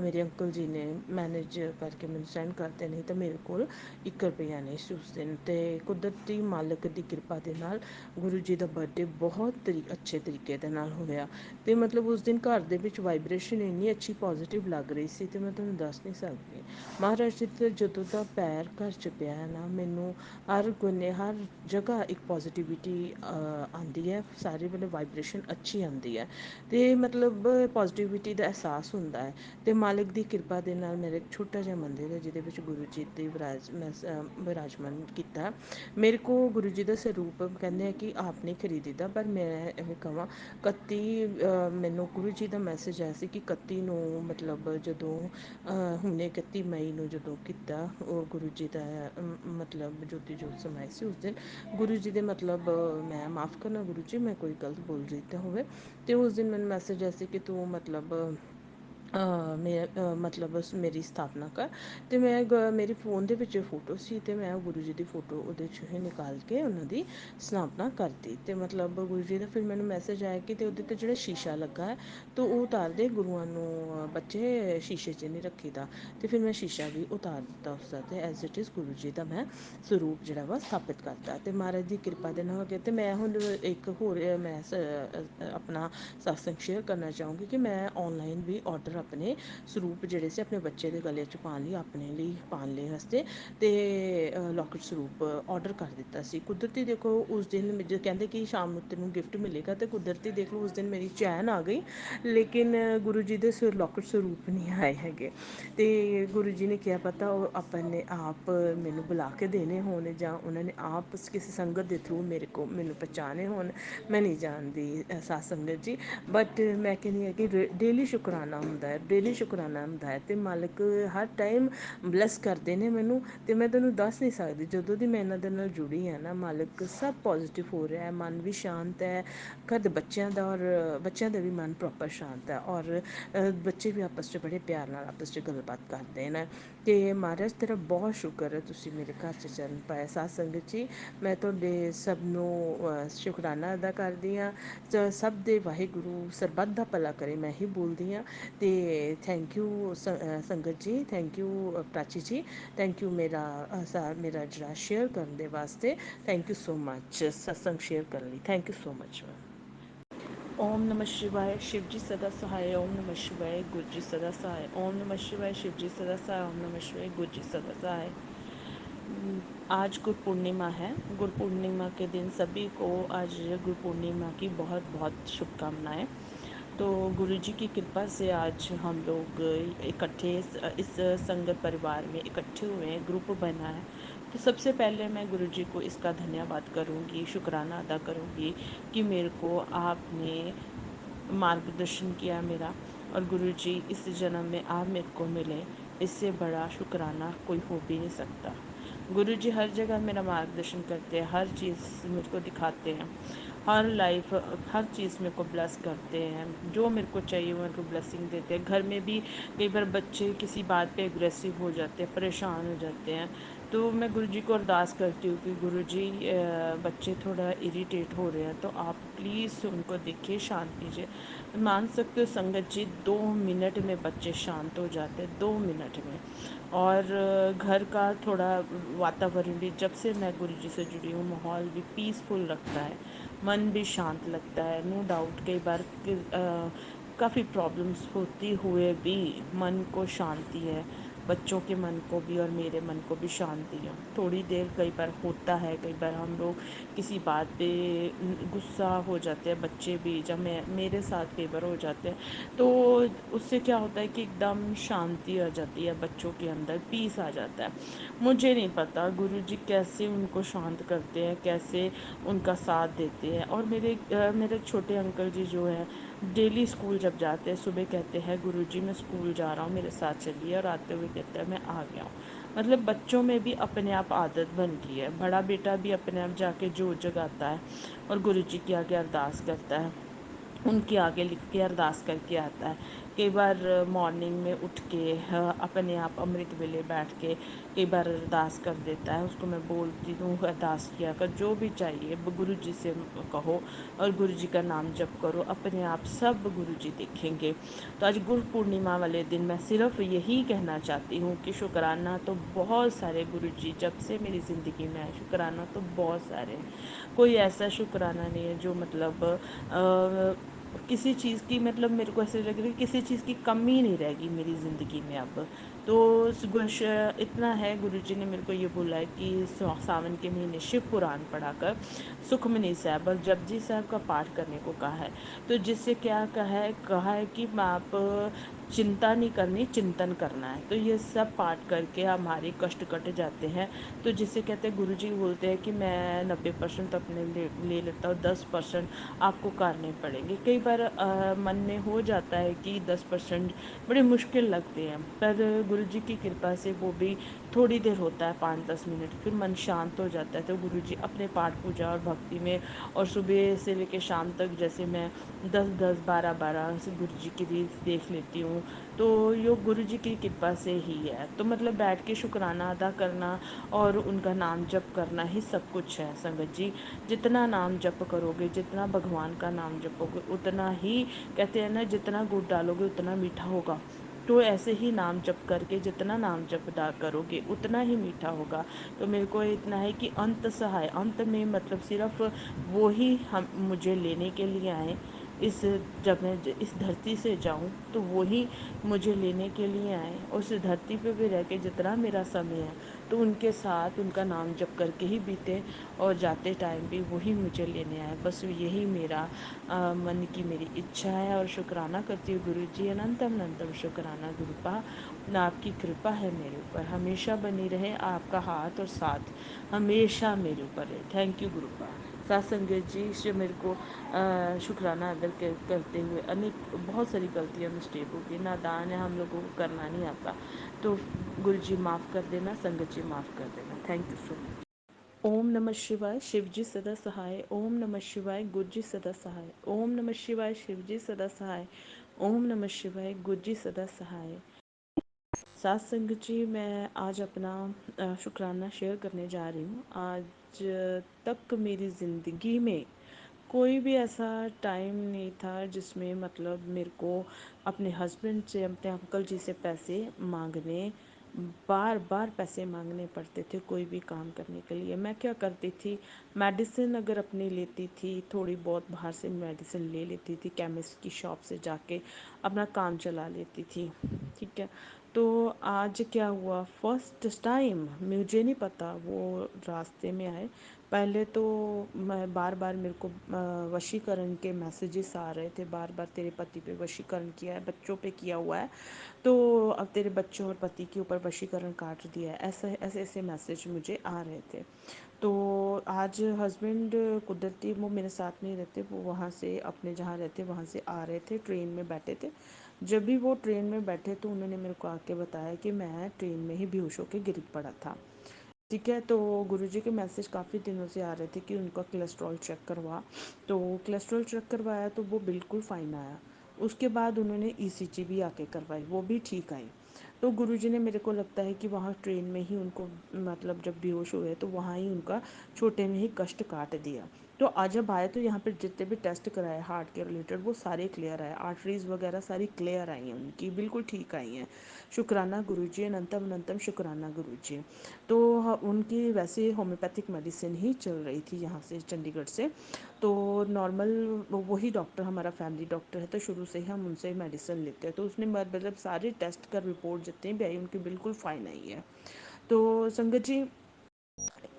मेरे अंकल जी ने मैनेज करके मैंने सेंड करते, नहीं तो मेरे को 1 रुपया नहीं ਸੀ ਉਸ ਦਿਨ। ਤੇ ਕੁਦਰਤੀ ਮਾਲਕ ਦੀ ਕਿਰਪਾ ਦੇ ਨਾਲ ਗੁਰੂ ਜੀ ਦਾ ਬਰਥਡੇ ਬਹੁਤ ਅੱਛੇ ਤਰੀਕੇ ਦੇ ਨਾਲ ਹੋਇਆ। ਤੇ ਮਤਲਬ ਉਸ ਦਿਨ ਘਰ ਦੇ ਵਿੱਚ ਵਾਈਬ੍ਰੇਸ਼ਨ ਇੰਨੀ ਅੱਛੀ ਪੋਜ਼ਿਟਿਵ ਲੱਗ ਰਹੀ ਸੀ, ਤੇ ਮੈਂ ਤੁਹਾਨੂੰ ਦੱਸ ਨਹੀਂ ਸਕਦੀ। ਮਹਾਰਾਜ ਜੀ ਤੇ ਜਦੋਂ ਦਾ ਪੈਰ ਘਰ 'ਚ ਪਿਆ ਹੈ ਨਾ, ਮੈਨੂੰ ਹਰ ਕੋਨੇ ਹਰ ਜਗ੍ਹਾ ਇੱਕ ਪੋਜ਼ਿਟਿਵਿਟੀ ਆਉਂਦੀ ਹੈ, ਸਾਰੇ ਵੇਲੇ ਵਾਈਬ੍ਰੇਸ਼ਨ ਅੱਛੀ ਆਉਂਦੀ ਹੈ, ਤੇ ਮਤਲਬ ਪੋਜ਼ਿਟਿਵਿਟੀ ਦਾ ਅਹਿਸਾਸ ਹੁੰਦਾ ਹੈ। ਤੇ ਮਾਲਿਕ ਦੀ ਕਿਰਪਾ ਦੇ ਨਾਲ ਮੇਰੇ ਇੱਕ ਛੋਟਾ ਜਿਹਾ ਮੰਦਿਰ ਹੈ ਜਿਹਦੇ ਵਿੱਚ ਗੁਰੂ ਜੀ ਦੀ ਵਿਰਾਜਮਾਨ ਕੀਤਾ। ਮੇਰੇ ਕੋ ਗੁਰੂ ਜੀ ਦਾ ਸਰੂਪ ਕਹਿੰਦੇ ਆ ਕਿ ਆਪ ਨਹੀਂ ਖਰੀਦੀ ਦਾ, ਪਰ ਮੈਂ ਐਵੇਂ ਕਹਾਂ 31 ਮੈਨੂੰ ਗੁਰੂ ਜੀ ਦਾ ਮੈਸੇਜ ਆਇਆ ਸੀ ਕਿ 31 ਨੂੰ ਮਤਲਬ ਜਦੋਂ ਹੁਣੇ 31 ਮਈ ਨੂੰ ਜਦੋਂ ਕੀਤਾ ਉਹ ਗੁਰੂ ਜੀ ਦਾ ਮਤਲਬ ਜੋਤੀ ਜੋਤ ਸਮਾਏ ਸੀ ਉਸ ਦਿਨ। ਗੁਰੂ ਜੀ ਦੇ ਮਤਲਬ ਮੈਂ ਮਾफ़ ਕਰਨਾ ਗੁਰੂ ਜੀ, ਮੈਂ ਕੋਈ ਗਲਤ ਬੋਲ ਰਹੀ ਤਾਂ ਹੋਵੇ। ਤੇ ਉਸ ਦਿਨ ਮੈਨੂੰ ਮੈਸੇਜ ਆਇਆ ਸੀ ਕਿ ਤੂੰ ਮਤਲਬ ਮਤਲਬ ਮੇਰੀ ਸਥਾਪਨਾ ਕਰ। ਤੇ ਮੈਂ ਮੇਰੇ ਫ਼ੋਨ ਦੇ ਵਿੱਚ ਫੋਟੋ ਸੀ, ਤੇ ਮੈਂ ਗੁਰੂ ਜੀ ਦੀ ਫੋਟੋ ਉਹਦੇ 'ਚੋਂ ਹੀ ਨਿਕਾਲ ਕੇ ਉਹਨਾਂ ਦੀ ਸਥਾਪਨਾ ਕਰਤੀ। ਤੇ ਮਤਲਬ ਗੁਰੂ ਜੀ ਦਾ ਫਿਰ ਮੈਨੂੰ ਮੈਸੇਜ ਆਇਆ ਕਿ ਤੇ ਉਹਦੇ 'ਤੇ ਜਿਹੜਾ ਸ਼ੀਸ਼ਾ ਲੱਗਾ ਹੈ ਤਾਂ ਉਹ ਉਤਾਰ ਦੇ, ਗੁਰੂਆਂ ਨੂੰ ਬੱਚੇ ਸ਼ੀਸ਼ੇ 'ਚ ਨਹੀਂ ਰੱਖੀਦਾ। ਤੇ ਫਿਰ ਮੈਂ ਸ਼ੀਸ਼ਾ ਵੀ ਉਤਾਰ ਦਿੱਤਾ ਉਸਦਾ, ਤੇ as it is Guru ji ਦਾ ਮੈਂ ਸਰੂਪ ਜਿਹੜਾ ਵਾ ਸਥਾਪਿਤ ਕਰਤਾ। ਤੇ ਮਹਾਰਾਜ ਦੀ ਕਿਰਪਾ ਦੇ ਨਾਲ ਹੋ ਗਿਆ। ਤੇ ਮੈਂ ਹੁਣ ਇੱਕ ਹੋਰ ਮੈਂ ਆਪਣਾ ਸਤਸੰਗ ਸ਼ੇਅਰ ਕਰਨਾ ਚਾਹੂੰਗੀ ਕਿ ਮੈਂ ਔਨਲਾਈਨ ਵੀ ਔਡਰ ਆਪਣੇ ਸਰੂਪ ਜਿਹੜੇ ਸੀ ਆਪਣੇ ਬੱਚੇ ਦੇ ਗਲੇ 'ਚ ਪਾਉਣ ਲਈ, ਆਪਣੇ ਲਈ ਪਾਉਣ ਲਈ ਵਾਸਤੇ ਤੇ ਲੋਕਟ ਸਰੂਪ ਔਡਰ ਕਰ ਦਿੱਤਾ ਸੀ। ਕੁਦਰਤੀ ਦੇਖੋ ਉਸ ਦਿਨ ਕਹਿੰਦੇ ਕਿ ਸ਼ਾਮ ਨੂੰ ਤੈਨੂੰ ਗਿਫਟ ਮਿਲੇਗਾ, ਤੇ ਕੁਦਰਤੀ ਦੇਖ ਲਓ ਉਸ ਦਿਨ ਮੇਰੀ ਚੈਨ ਆ ਗਈ, ਲੇਕਿਨ ਗੁਰੂ ਜੀ ਦੇ ਲੋਕਟ ਸਰੂਪ ਨਹੀਂ ਆਏ ਹੈਗੇ। ਤੇ ਗੁਰੂ ਜੀ ਨੇ ਕਿਹਾ ਪਤਾ ਉਹ ਆਪਣੇ ਆਪ ਮੈਨੂੰ ਬੁਲਾ ਕੇ ਦੇਣੇ ਹੋਣ, ਜਾਂ ਉਹਨਾਂ ਨੇ ਆਪ ਕਿਸੇ ਸੰਗਤ ਦੇ ਥਰੂ ਮੈਨੂੰ ਪਹੁੰਚਾਣੇ ਹੋਣ, ਮੈਂ ਨਹੀਂ ਜਾਣਦੀ ਸਾਧ ਸੰਗਤ ਜੀ। ਬਟ ਮੈਂ ਕਹਿੰਦੀ ਹਾਂ ਕਿ ਡੇਲੀ ਸ਼ੁਕਰਾਨਾ ਹੁੰਦਾ ਹੈ, ਡੇਲੀ ਸ਼ੁਕਰਾਨਾ ਹੁੰਦਾ ਹੈ, ਅਤੇ ਮਾਲਕ ਹਰ ਟਾਈਮ ਬਲੈਸ ਕਰਦੇ ਨੇ ਮੈਨੂੰ। ਅਤੇ ਮੈਂ ਤੁਹਾਨੂੰ ਦੱਸ ਨਹੀਂ ਸਕਦੀ, ਜਦੋਂ ਦੀ ਮੈਂ ਇਹਨਾਂ ਦੇ ਨਾਲ ਜੁੜੀ ਹਾਂ ਨਾ, ਮਾਲਕ ਸਭ ਪੋਜ਼ੀਟਿਵ ਹੋ ਰਿਹਾ ਹੈ, ਮਨ ਵੀ ਸ਼ਾਂਤ ਹੈ, ਘਰ ਦੇ ਬੱਚਿਆਂ ਦਾ ਔਰ ਬੱਚਿਆਂ ਦਾ ਵੀ ਮਨ ਪ੍ਰੋਪਰ ਸ਼ਾਂਤ ਹੈ, ਔਰ ਬੱਚੇ ਵੀ ਆਪਸ 'ਚ ਬੜੇ ਪਿਆਰ ਨਾਲ ਆਪਸ 'ਚ ਗੱਲਬਾਤ ਕਰਦੇ ਨੇ। ਅਤੇ ਮਹਾਰਾਜ ਤੇਰਾ ਬਹੁਤ ਸ਼ੁਕਰ ਹੈ, ਤੁਸੀਂ ਮੇਰੇ ਘਰ 'ਚ ਚਰਨ ਪਾਇਆ। ਸਾਧ ਸੰਗਤ ਜੀ, ਮੈਂ ਤੁਹਾਡੇ ਸਭ ਨੂੰ ਸ਼ੁਕਰਾਨਾ ਅਦਾ ਕਰਦੀ ਹਾਂ। ਸਭ ਦੇ ਵਾਹਿਗੁਰੂ ਸਰਬੱਤ ਦਾ ਭਲਾ ਕਰੇ, ਮੈਂ ਹੀ ਬੋਲਦੀ ਹਾਂ। ਅਤੇ ਥੈਂਕ ਯੂ ਸੰਗਤ ਜੀ, ਥੈਂਕ ਯੂ ਪ੍ਰਾਚੀ ਜੀ, ਥੈਂਕ ਯੂ ਮੇਰਾ ਜਿਹੜਾ ਸ਼ੇਅਰ ਕਰਨ ਦੇ ਵਾਸਤੇ, ਥੈਂਕ ਯੂ ਸੋ ਮੱਚ ਸਤਸੰਗ ਸ਼ੇਅਰ ਕਰਨ ਲਈ, thank you so much ma'am. ओम नमः शिवाय, शिव जी सदा सहाय। ओम नमः शिवाय, गुरु जी सदा सहाय। ओम नमः शिवाय, शिव जी सदा सहाय। ओम नमः शिवाय, गुरु जी सदा सहाय। आज गुरु पूर्णिमा है। गुरु पूर्णिमा के दिन सभी को आज गुरु पूर्णिमा की बहुत बहुत शुभकामनाएं। तो गुरु जी की कृपा से आज हम लोग इकट्ठे इस संगत परिवार में इकट्ठे हुए हैं, ग्रुप बना है। तो सबसे पहले मैं गुरु जी को इसका धन्यवाद करूंगी, शुक्राना अदा करूंगी कि मेरे को आपने मार्गदर्शन किया मेरा, और गुरु जी इस जन्म में आप मेरे को मिले, इससे बड़ा शुक्राना कोई हो भी नहीं सकता। गुरु जी हर जगह मेरा मार्गदर्शन करते हैं, हर चीज़ मेरे को दिखाते हैं, हर लाइफ हर चीज़ मेरे को ब्लेस करते हैं, जो मेरे को चाहिए वो मेरे को ब्लेसिंग देते हैं। घर में भी कई बार बच्चे किसी बात पे एग्रेसिव हो जाते हैं, परेशान हो जाते हैं, तो मैं गुरु जी को अरदास करती हूँ कि गुरु जी बच्चे थोड़ा इरिटेट हो रहे हैं, तो आप प्लीज़ उनको देखिए, शांत कीजिए। मान सकते हो संगत जी, 2 मिनट में बच्चे शांत हो जाते हैं, 2 मिनट में। और घर का थोड़ा वातावरण भी, जब से मैं गुरु जी से जुड़ी हूँ, माहौल भी पीसफुल लगता है, मन भी शांत लगता है। नो डाउट कई बार काफ़ी प्रॉब्लम्स होती हुए भी मन को शांति है, बच्चों के मन को भी और मेरे मन को भी शांति है। थोड़ी देर कई बार होता है, कई बार हम लोग किसी बात पे गुस्सा हो जाते हैं, बच्चे भी, जब मेरे साथ कई बार हो जाते हैं, तो उससे क्या होता है कि एकदम शांति आ जाती है, बच्चों के अंदर पीस आ जाता है। मुझे नहीं पता गुरु जी कैसे उनको शांत करते हैं, कैसे उनका साथ देते हैं। और मेरे छोटे अंकल जी जो है, डेली स्कूल जब जाते हैं, सुबह कहते हैं गुरु जी मैं स्कूल जा रहा हूँ, मेरे साथ चलिए, और आते हुए कहते हैं मैं आ गया हूँ। मतलब बच्चों में भी अपने आप आदत बन गई है। बड़ा बेटा भी अपने आप जाके जोत जगाता है और गुरु जी के आगे अरदास करता है, उनके आगे लिख के अरदास करके आता है कई बार मॉर्निंग में उठ के अपने आप अमृत वेले बैठ के कई बार अरदास कर देता है, उसको मैं बोलती हूँ अरदास किया कर, जो भी चाहिए गुरु जी से कहो और गुरु जी का नाम जप करो, अपने आप सब गुरु जी देखेंगे। तो आज गुरु पूर्णिमा वाले दिन मैं सिर्फ यही कहना चाहती हूँ कि शुक्राना तो बहुत सारे गुरु जी जब से मेरी ज़िंदगी में आए, शुक्राना तो बहुत सारे हैं। कोई ऐसा शुक्राना नहीं है जो मतलब किसी चीज़ की, मतलब मेरे को ऐसे लग रहा है किसी चीज़ की कमी नहीं रहेगी मेरी ज़िंदगी में अब। तो इतना है, गुरुजी ने मेरे को ये बोला है कि सावन के महीने शिव पुराण पढ़ा कर सुखमनी साहब और जपजी साहब का पाठ करने को कहा है। तो जिससे क्या कहा है कि आप चिंता नहीं करनी, चिंतन करना है। तो ये सब पाठ करके हमारे कष्ट कट जाते हैं। तो जिससे कहते हैं, गुरुजी बोलते हैं कि मैं 90% अपने ले लेता हूँ, 10% आपको करने पड़ेंगे। कई बार मन में हो जाता है कि 10% बड़े मुश्किल लगते हैं, पर गुरुजी की कृपा से वो भी थोड़ी देर होता है, 5-10 मिनट, फिर मन शांत हो जाता है। तो गुरुजी अपने पाठ पूजा और भक्ति में, और सुबह से लेकर शाम तक जैसे मैं 10-10 12-12 से गुरुजी की रील्स देख लेती हूँ। तो यो गुरुजी की कृपा से ही है। तो मतलब बैठ के शुक्राना अदा करना और उनका नाम जप करना ही सब कुछ है संगत जी। जितना नाम जप करोगे, जितना भगवान का नाम जपोगे, उतना ही कहते हैं ना, जितना गुड़ डालोगे उतना मीठा होगा। तो ऐसे ही नाम जप करके जितना नाम जप करोगे उतना ही मीठा होगा। तो मेरे को इतना है कि अंत सहाय, अंत में मतलब सिर्फ वो ही हम मुझे लेने के लिए आए। इस जब मैं इस धरती से जाऊं तो वो ही मुझे लेने के लिए आए, और उस धरती पे भी रह के जितना मेरा समय है तो उनके साथ उनका नाम जप करके ही बीते, और जाते टाइम भी वही मुझे लेने आए। बस यही मेरा मन की मेरी इच्छा है। और शुक्राना करती हूँ गुरु जी, अनंतम अनंतम शुक्राना गुरुपा, आपकी कृपा है मेरे ऊपर, हमेशा बनी रहे आपका हाथ और साथ हमेशा मेरे ऊपर रहे। Thank you गुरुपा। साथ संगत जी, इससे मेरे को शुक्राना अदा करते हुए अनेक बहुत सारी गलतियाँ मिस्टेक होगी, नादान है, हम लोगों को करना नहीं आता। तो गुरु जी माफ़ कर देना, संगत जी माफ़ कर देना। Thank you so much. ओम नमः शिवाय, शिव जी सदा सहाय। ओम नमः शिवाय, गुरु जी सदा सहाय। ओम नमः शिवाय, शिव जी सदा सहाय। ओम नमः शिवाय, गुरु जी सदा सहाय। साथ संगत जी, मैं आज अपना शुक्राना शेयर करने जा रही हूँ। आज तक मेरी ज़िंदगी में कोई भी ऐसा टाइम नहीं था जिसमें मतलब मेरे को अपने हस्बैंड से, अपने अंकल जी से पैसे मांगने, बार बार पैसे मांगने पड़ते थे कोई भी काम करने के लिए। मैं क्या करती थी, मेडिसिन अगर अपनी लेती थी, थोड़ी बहुत बाहर से मेडिसिन ले लेती थी, केमिस्ट की शॉप से जाके अपना काम चला लेती थी। ठीक है। तो आज क्या हुआ, फर्स्ट टाइम मुझे नहीं पता वो रास्ते में आए। पहले तो मैं बार बार मेरे को वशीकरण के मैसेजेस आ रहे थे, बार बार तेरे पति पे वशीकरण किया है, बच्चों पे किया हुआ है, तो अब तेरे बच्चों और पति के ऊपर वशीकरण काट दिया है, ऐसे ऐसे ऐसे मैसेज मुझे आ रहे थे। तो आज हस्बैंड कुदरती वो मेरे साथ नहीं रहते, वो वहाँ से अपने जहाँ रहते वहाँ से आ रहे थे, ट्रेन में बैठे थे। जब भी वो ट्रेन में बैठे तो उन्होंने मेरे को आके बताया कि मैं ट्रेन में ही बेहोश होकर गिर पड़ा था। ठीक है। तो गुरुजी के मैसेज काफ़ी दिनों से आ रहे थे कि उनका कोलेस्ट्रॉल चेक करवा। तो कोलेस्ट्रॉल चेक करवाया तो वो बिल्कुल फ़ाइन आया। उसके बाद उन्होंने ईसीजी भी आके करवाई, वो भी ठीक आई। तो गुरुजी ने, मेरे को लगता है कि वहाँ ट्रेन में ही उनको, मतलब जब बेहोश हुए तो वहाँ ही उनका छोटे में ही कष्ट काट दिया। तो आज जब आए तो यहाँ पे जितने भी टेस्ट कराए हार्ट के रिलेटेड वो सारे क्लियर आए, आर्टरीज वगैरह सारी क्लियर आई हैं, उनकी बिल्कुल ठीक आई हैं। शुक्राना गुरुजी, अनंतम अनंतम शुक्राना गुरुजी। तो उनकी वैसे होम्योपैथिक मेडिसिन ही चल रही थी यहाँ से चंडीगढ़ से। तो नॉर्मल वही डॉक्टर हमारा फैमिली डॉक्टर है, तो शुरू से ही हम उनसे मेडिसिन लेते हैं। तो उसने मतलब सारे टेस्ट का रिपोर्ट जितनी भी आई उनकी बिल्कुल फाइन आई है। तो संगत जी,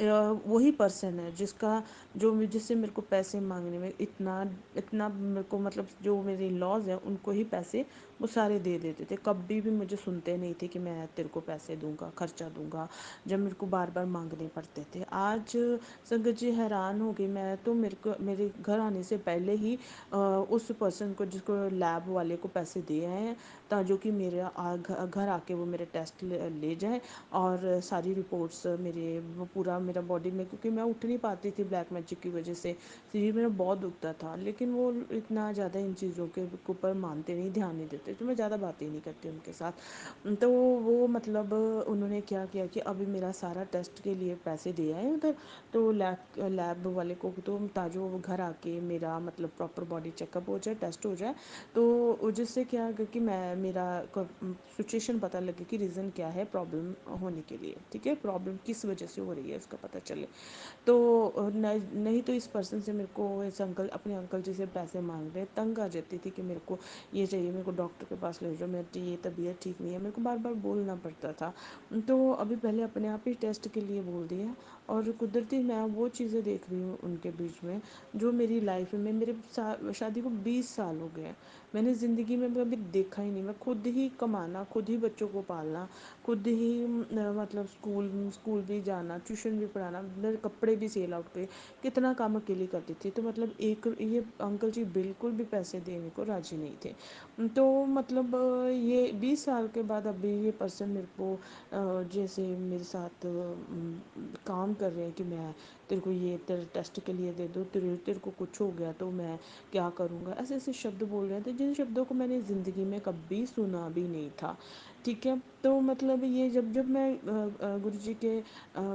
वही पर्सन है जिसका, जिससे मेरे को पैसे मांगने में इतना इतना मेरे को, मतलब जो मेरे लॉज हैं उनको ही पैसे वो सारे दे देते थे, कभी भी मुझे सुनते नहीं थे कि मैं तेरे को पैसे दूंगा, खर्चा दूंगा, जब मेरे को बार बार मांगने पड़ते थे। आज संगत जी हैरान हो गई मैं तो, मेरे को मेरे घर आने से पहले ही उस पर्सन को, जिसको लैब वाले को पैसे दे आए हैं, जो कि मेरे घर आके वो मेरे टेस्ट ले जाए और सारी रिपोर्ट्स मेरे, वो पूरा मेरा बॉडी में, क्योंकि मैं उठ नहीं पाती थी ब्लैक मैजिक की वजह से, शरीर मेरा बहुत दुखता था, लेकिन वो इतना ज़्यादा इन चीज़ों के ऊपर मानते नहीं, ध्यान नहीं देते करती थी, मैं ज़्यादा बातें ही नहीं करती उनके साथ। तो वो मतलब उन्होंने क्या किया कि अभी मेरा सारा टेस्ट के लिए पैसे दिए हैं उधर, तो लैब वाले को तो ताजो वो घर आके मेरा मतलब प्रॉपर बॉडी चेकअप हो जाए, टेस्ट हो जाए, तो जिससे क्या होगा कि मैं मेरा सिचुएशन पता लगे कि रीज़न क्या है प्रॉब्लम होने के लिए, ठीक है, प्रॉब्लम किस वजह से हो रही है उसका पता चले। तो नहीं तो इस पर्सन से मेरे को इस अंकल अपने अंकल जी से पैसे मांग रहे, तंग आ जाती थी कि मेरे को ये चाहिए, मेरे को डॉक्टर के पास ले जाओ, मेरी ये तबीयत ठीक नहीं है, मेरे को बार बार बोलना पड़ता था। तो अभी पहले अपने आप ही टेस्ट के लिए बोल दिया, और कुदरती मैं वो चीज़ें देख रही हूँ उनके बीच में जो मेरी लाइफ में, मेरे शादी को 20 साल हो गए हैं, मैंने ज़िंदगी में कभी देखा ही नहीं। मैं खुद ही कमाना, खुद ही बच्चों को पालना, खुद ही मतलब स्कूल स्कूल भी जाना, ट्यूशन भी पढ़ाना, मेरे कपड़े भी सेल आउट पे, कितना काम अकेली करती थी। तो मतलब एक ये अंकल जी बिल्कुल भी पैसे देने को राज़ी नहीं थे। तो मतलब ये 20 साल के बाद अभी ये पर्सन मेरे को जैसे मेरे साथ काम कर रहे हैं कि मैं तेरे को ये तेरे टेस्ट के लिए दे दो, तेरे तेरे को कुछ हो गया तो मैं क्या करूँगा, ऐसे ऐसे शब्द बोल रहे थे जिन शब्दों को मैंने ज़िंदगी में कभी सुना भी नहीं था, ठीक है। तो मतलब ये जब जब मैं गुरु जी के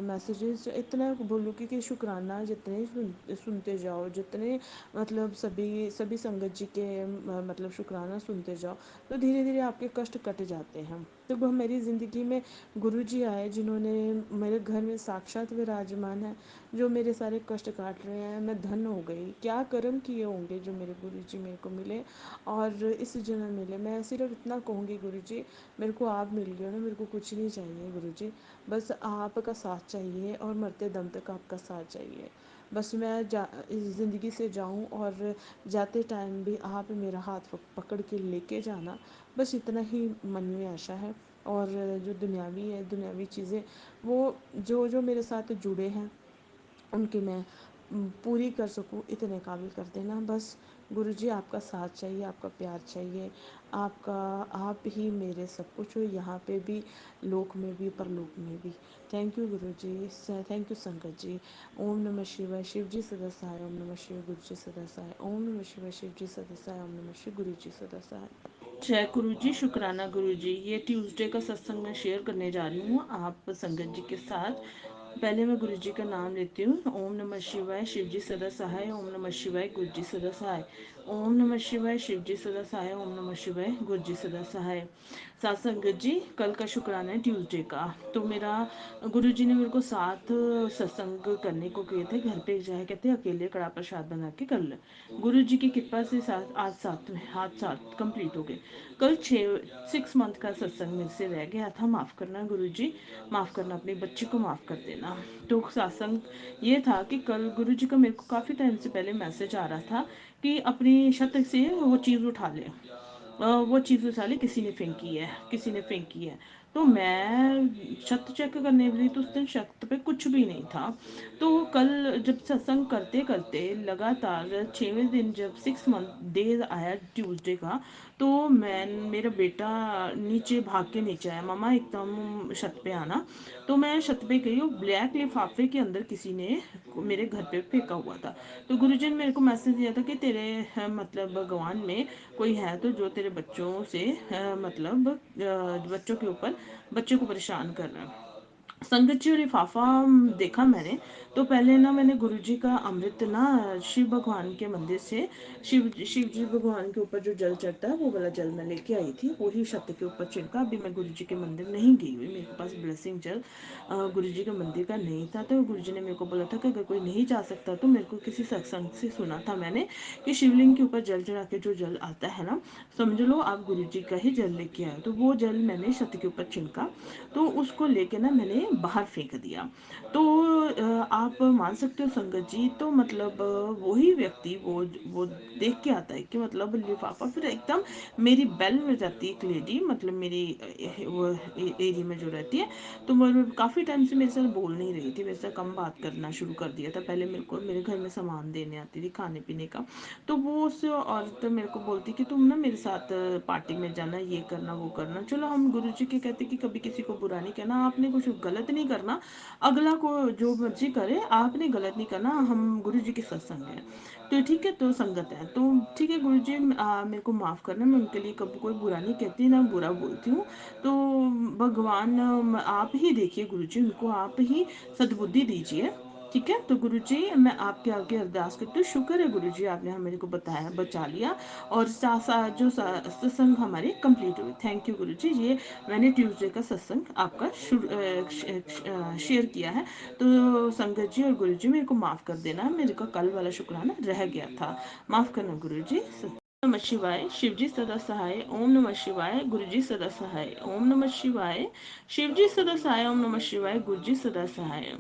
मैसेजेस इतना बोलूँ कि शुक्राना जितने सुनते जाओ, जितने मतलब सभी सभी संगत जी के मतलब शुक्राना सुनते जाओ, तो धीरे धीरे आपके कष्ट कट जाते हैं। तो वो मेरी ज़िंदगी में गुरु जी आए जिन्होंने मेरे घर में साक्षात विराजमान है, जो मेरे सारे कष्ट काट रहे हैं। मैं धन हो गई, क्या कर्म किए होंगे जो मेरे गुरु जी मेरे को मिले और इस जन्म मिले। मैं सिर्फ इतना कहूँगी गुरु जी, मेरे को आप मिल गए ना, मेरे को कुछ नहीं चाहिए गुरु जी, बस आपका साथ चाहिए और मरते दम तक आपका साथ चाहिए। बस मैं इस ज़िंदगी से जाऊं और जाते टाइम भी आप मेरा हाथ पकड़ के लेके जाना, बस इतना ही मन में आशा है। और जो दुनियावी है, दुनियावी चीज़ें वो जो जो मेरे साथ जुड़े हैं उनकी मैं पूरी कर सकूं, इतने काबिल कर देना बस। गुरु जी आपका साथ चाहिए, आपका प्यार चाहिए, आपका, आप ही मेरे सब कुछ हो, यहाँ पे भी, लोक में भी, परलोक में भी। Thank you Guru ji, thank you संगत जी। ओम नमः शिवाय, शिव जी सदा सहाय। ओम नमः शिवाय, गुरु जी सदा सहाय। ओम नमः शिवाय, शिव जी सदा सहाय। ओम नमः शिवाय, गुरु जी सदा सहाय। जय गुरु जी, शुक्राना गुरु जी। ये ट्यूसडे का सत्संग मैं शेयर करने जा रही हूँ आप संगत जी के साथ। पहले मैं गुरु जी का नाम लेती हूँ। ओम नमः शिवाय, शिव जी सदा सहाय। ओम नमः शिवाय, गुरु जी सदा सहाय। ओम नमः शिवाय, शिव जी सदा सहाय। ओम नमः शिवाय, गुरु जी सदा सहाय। सात संगत जी, कल का शुक्राना है ट्यूसडे का। तो मेरा गुरु जी ने मेरे को 7 सत्संग करने को किए थे घर पे, जाए कहते अकेले कड़ा प्रसाद बना के कर ले। गुरु जी की कृपा से सात आज सात आज 7 कंप्लीट हो गए। कल 6 मंथ का सत्संग मेरे से रह गया था, माफ़ करना गुरु जी, माफ़ करना, अपने बच्चे को माफ़ कर देना। तो सत्संग ये था कि कल गुरु जी का मेरे को काफ़ी टाइम से पहले मैसेज आ रहा था कि अपनी छत से वो चीज़ उठा ले, वो चीज़ उठा ले, किसी ने फेंकी है, किसी ने फेंकी है। तो मैं छत चेक करने गई तो उस दिन छत पे कुछ भी नहीं था। तो कल जब सत्संग करते करते लगातार 6वें दिन जब 6 मंथ डे आया ट्यूसडे का, तो मैं, मेरा बेटा नीचे भाग के नीचे आया, मामा एकदम छत पे आना। तो मैं छत पे गई और ब्लैक लिफाफे के अंदर किसी ने मेरे घर पे फेंका हुआ था। तो गुरुजी ने मेरे को मैसेज दिया था कि तेरे मतलब भगवान में कोई है तो जो तेरे बच्चों से मतलब बच्चों के ऊपर, बच्चों को परेशान कर रहा है। संगत जी, और लिफाफा देखा मैंने, तो पहले ना मैंने गुरुजी का अमृत ना शिव भगवान के मंदिर से, शिव जी भगवान के ऊपर जो जल चढ़ता है वो वाला जल मैं लेके आई थी, वही छत के ऊपर छिड़का। अभी मैं गुरुजी के मंदिर नहीं गई हुई, मेरे पास ब्लेसिंग जल गुरुजी के मंदिर का नहीं था। तो गुरुजी ने मेरे को बोला था कि अगर कोई नहीं जा सकता तो, मेरे को किसी सत्संग से सुना था मैंने कि शिवलिंग के ऊपर जल चढ़ा के जो जल आता है ना, समझ लो आप गुरुजी का ही जल लेके आए। तो वो जल मैंने छत के ऊपर छिड़का, तो उसको लेके ना मैंने बाहर फेंक दिया। तो आप मान सकते हो संगत जी, तो मतलब वही व्यक्ति वो देख के आता है कि मतलब लिफाफा, फिर एकदम मेरी बेल में जाती है एक लेडी, मतलब मेरी वो एरिया में जो रहती है। तो वो काफ़ी टाइम से मेरे साथ बोल नहीं रही थी, मेरे साथ कम बात करना शुरू कर दिया था। पहले मेरे को मेरे घर में सामान देने आती थी खाने पीने का, तो वो उस औरत मेरे को बोलती कि तुम ना मेरे साथ पार्टी में जाना, ये करना वो करना। चलो हम गुरु जी के कहते कि कभी किसी को बुरा नहीं कहना, आपने कुछ गलत गलत नहीं करना, अगला को जो मर्जी करे, आपने गलत नहीं करना, हम गुरु जी के सत्संग है। तो ठीक है, तो संगत है, तो ठीक है गुरु जी, मेरे को माफ़ करना, मैं उनके लिए कभी कोई बुरा नहीं कहती ना बुरा बोलती हूँ। तो भगवान आप ही देखिए गुरु जी, उनको आप ही सद्बुद्धि दीजिए। ठीक है, तो गुरु जी मैं आपके आगे अरदास करती हूँ, शुक्र है गुरु जी आपने मेरे को बताया, बचा लिया, और साथ साथ जो सत्संग हमारी कंप्लीट हुई। थैंक यू गुरु जी, ये मैंने ट्यूसडे का सत्संग आपका शेयर किया है। तो संगत जी और गुरु जी मेरे को माफ़ कर देना, मेरे को कल वाला शुक्राना रह गया था, माफ़ करना गुरु जी। नमः शिवाय, शिव जी सदा सहाय, ओम नमः शिवाय, गुरु जी सदा सहाय, ओम नमः शिवाय, शिव जी सदा सहाय, ओम नमः शिवाय, गुरु जी सदा सहाय।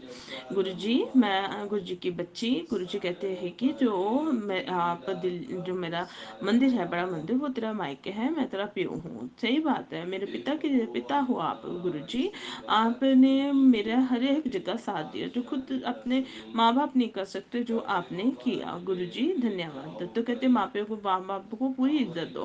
गुरु जी, मैं गुरु जी की बच्ची, गुरु जी कहते हैं कि जो मेरा मंदिर है, बड़ा मंदिर, वो तेरा मायके है, मैं तेरा प्यो हूँ। सही बात है, मेरे पिता के पिता हो आप गुरु जी, आपने मेरा हर एक जगह साथ दिया, जो खुद अपने माँ बाप नहीं कर सकते जो आपने किया गुरु जी, धन्यवाद। तो कहते माँ प्यो को, माँ बाप को पूरी इज्जत दो,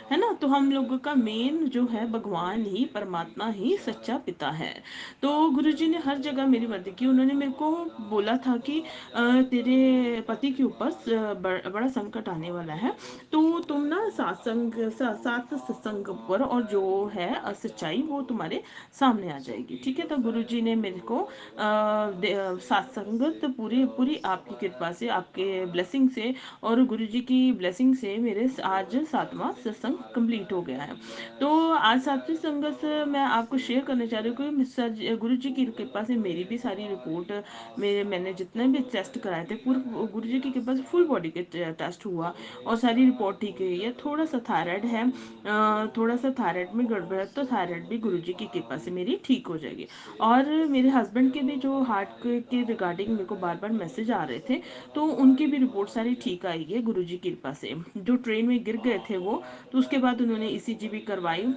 है ना। तो हम लोगों का मेन जो है भगवान ही, परमात्मा ही सच्चा पिता है। तो गुरु जी ने हर जगह मेरी मदद की, उन्होंने मेरे को बोला था कि तेरे पति के ऊपर बड़ा संकट आने वाला है, तो तुम ना सात सत्संग पर, और जो है सच्चाई वो तुम्हारे सामने आ जाएगी। ठीक है, तो गुरु जी ने मेरे को सात संगत पूरी पूरी आपकी कृपा से, आपके ब्लेसिंग से, और गुरु जी की ब्लेसिंग से मेरे आज 7वां सत्संग कंप्लीट हो गया है। तो आज 7वीं संगत मैं आपको शेयर करना चाह रही हूँ कि सर गुरु जी की कृपा से मेरी भी सारी रिपोर्ट, मैंने जितने भी टेस्ट कराए थे, पूरे गुरु जी की कृपा से फुल बॉडी के टेस्ट हुआ, और सारी रिपोर्ट ठीक है। ये थोड़ा सा थायराइड है, थोड़ा सा थायराइड में गड़बड़ है, तो थायराइड भी गुरु जी की कृपा से मेरी ठीक हो जाएगी। और मेरे हस्बैंड के भी जो हार्ट के रिगार्डिंग मेरे को बार बार मैसेज आ रहे थे, तो उनकी भी रिपोर्ट सारी ठीक आई है गुरु जी की कृपा से। जो ट्रेन में गिर गए थे वो, तो उसके बाद उन्होंने ईसीजी भी करवाई,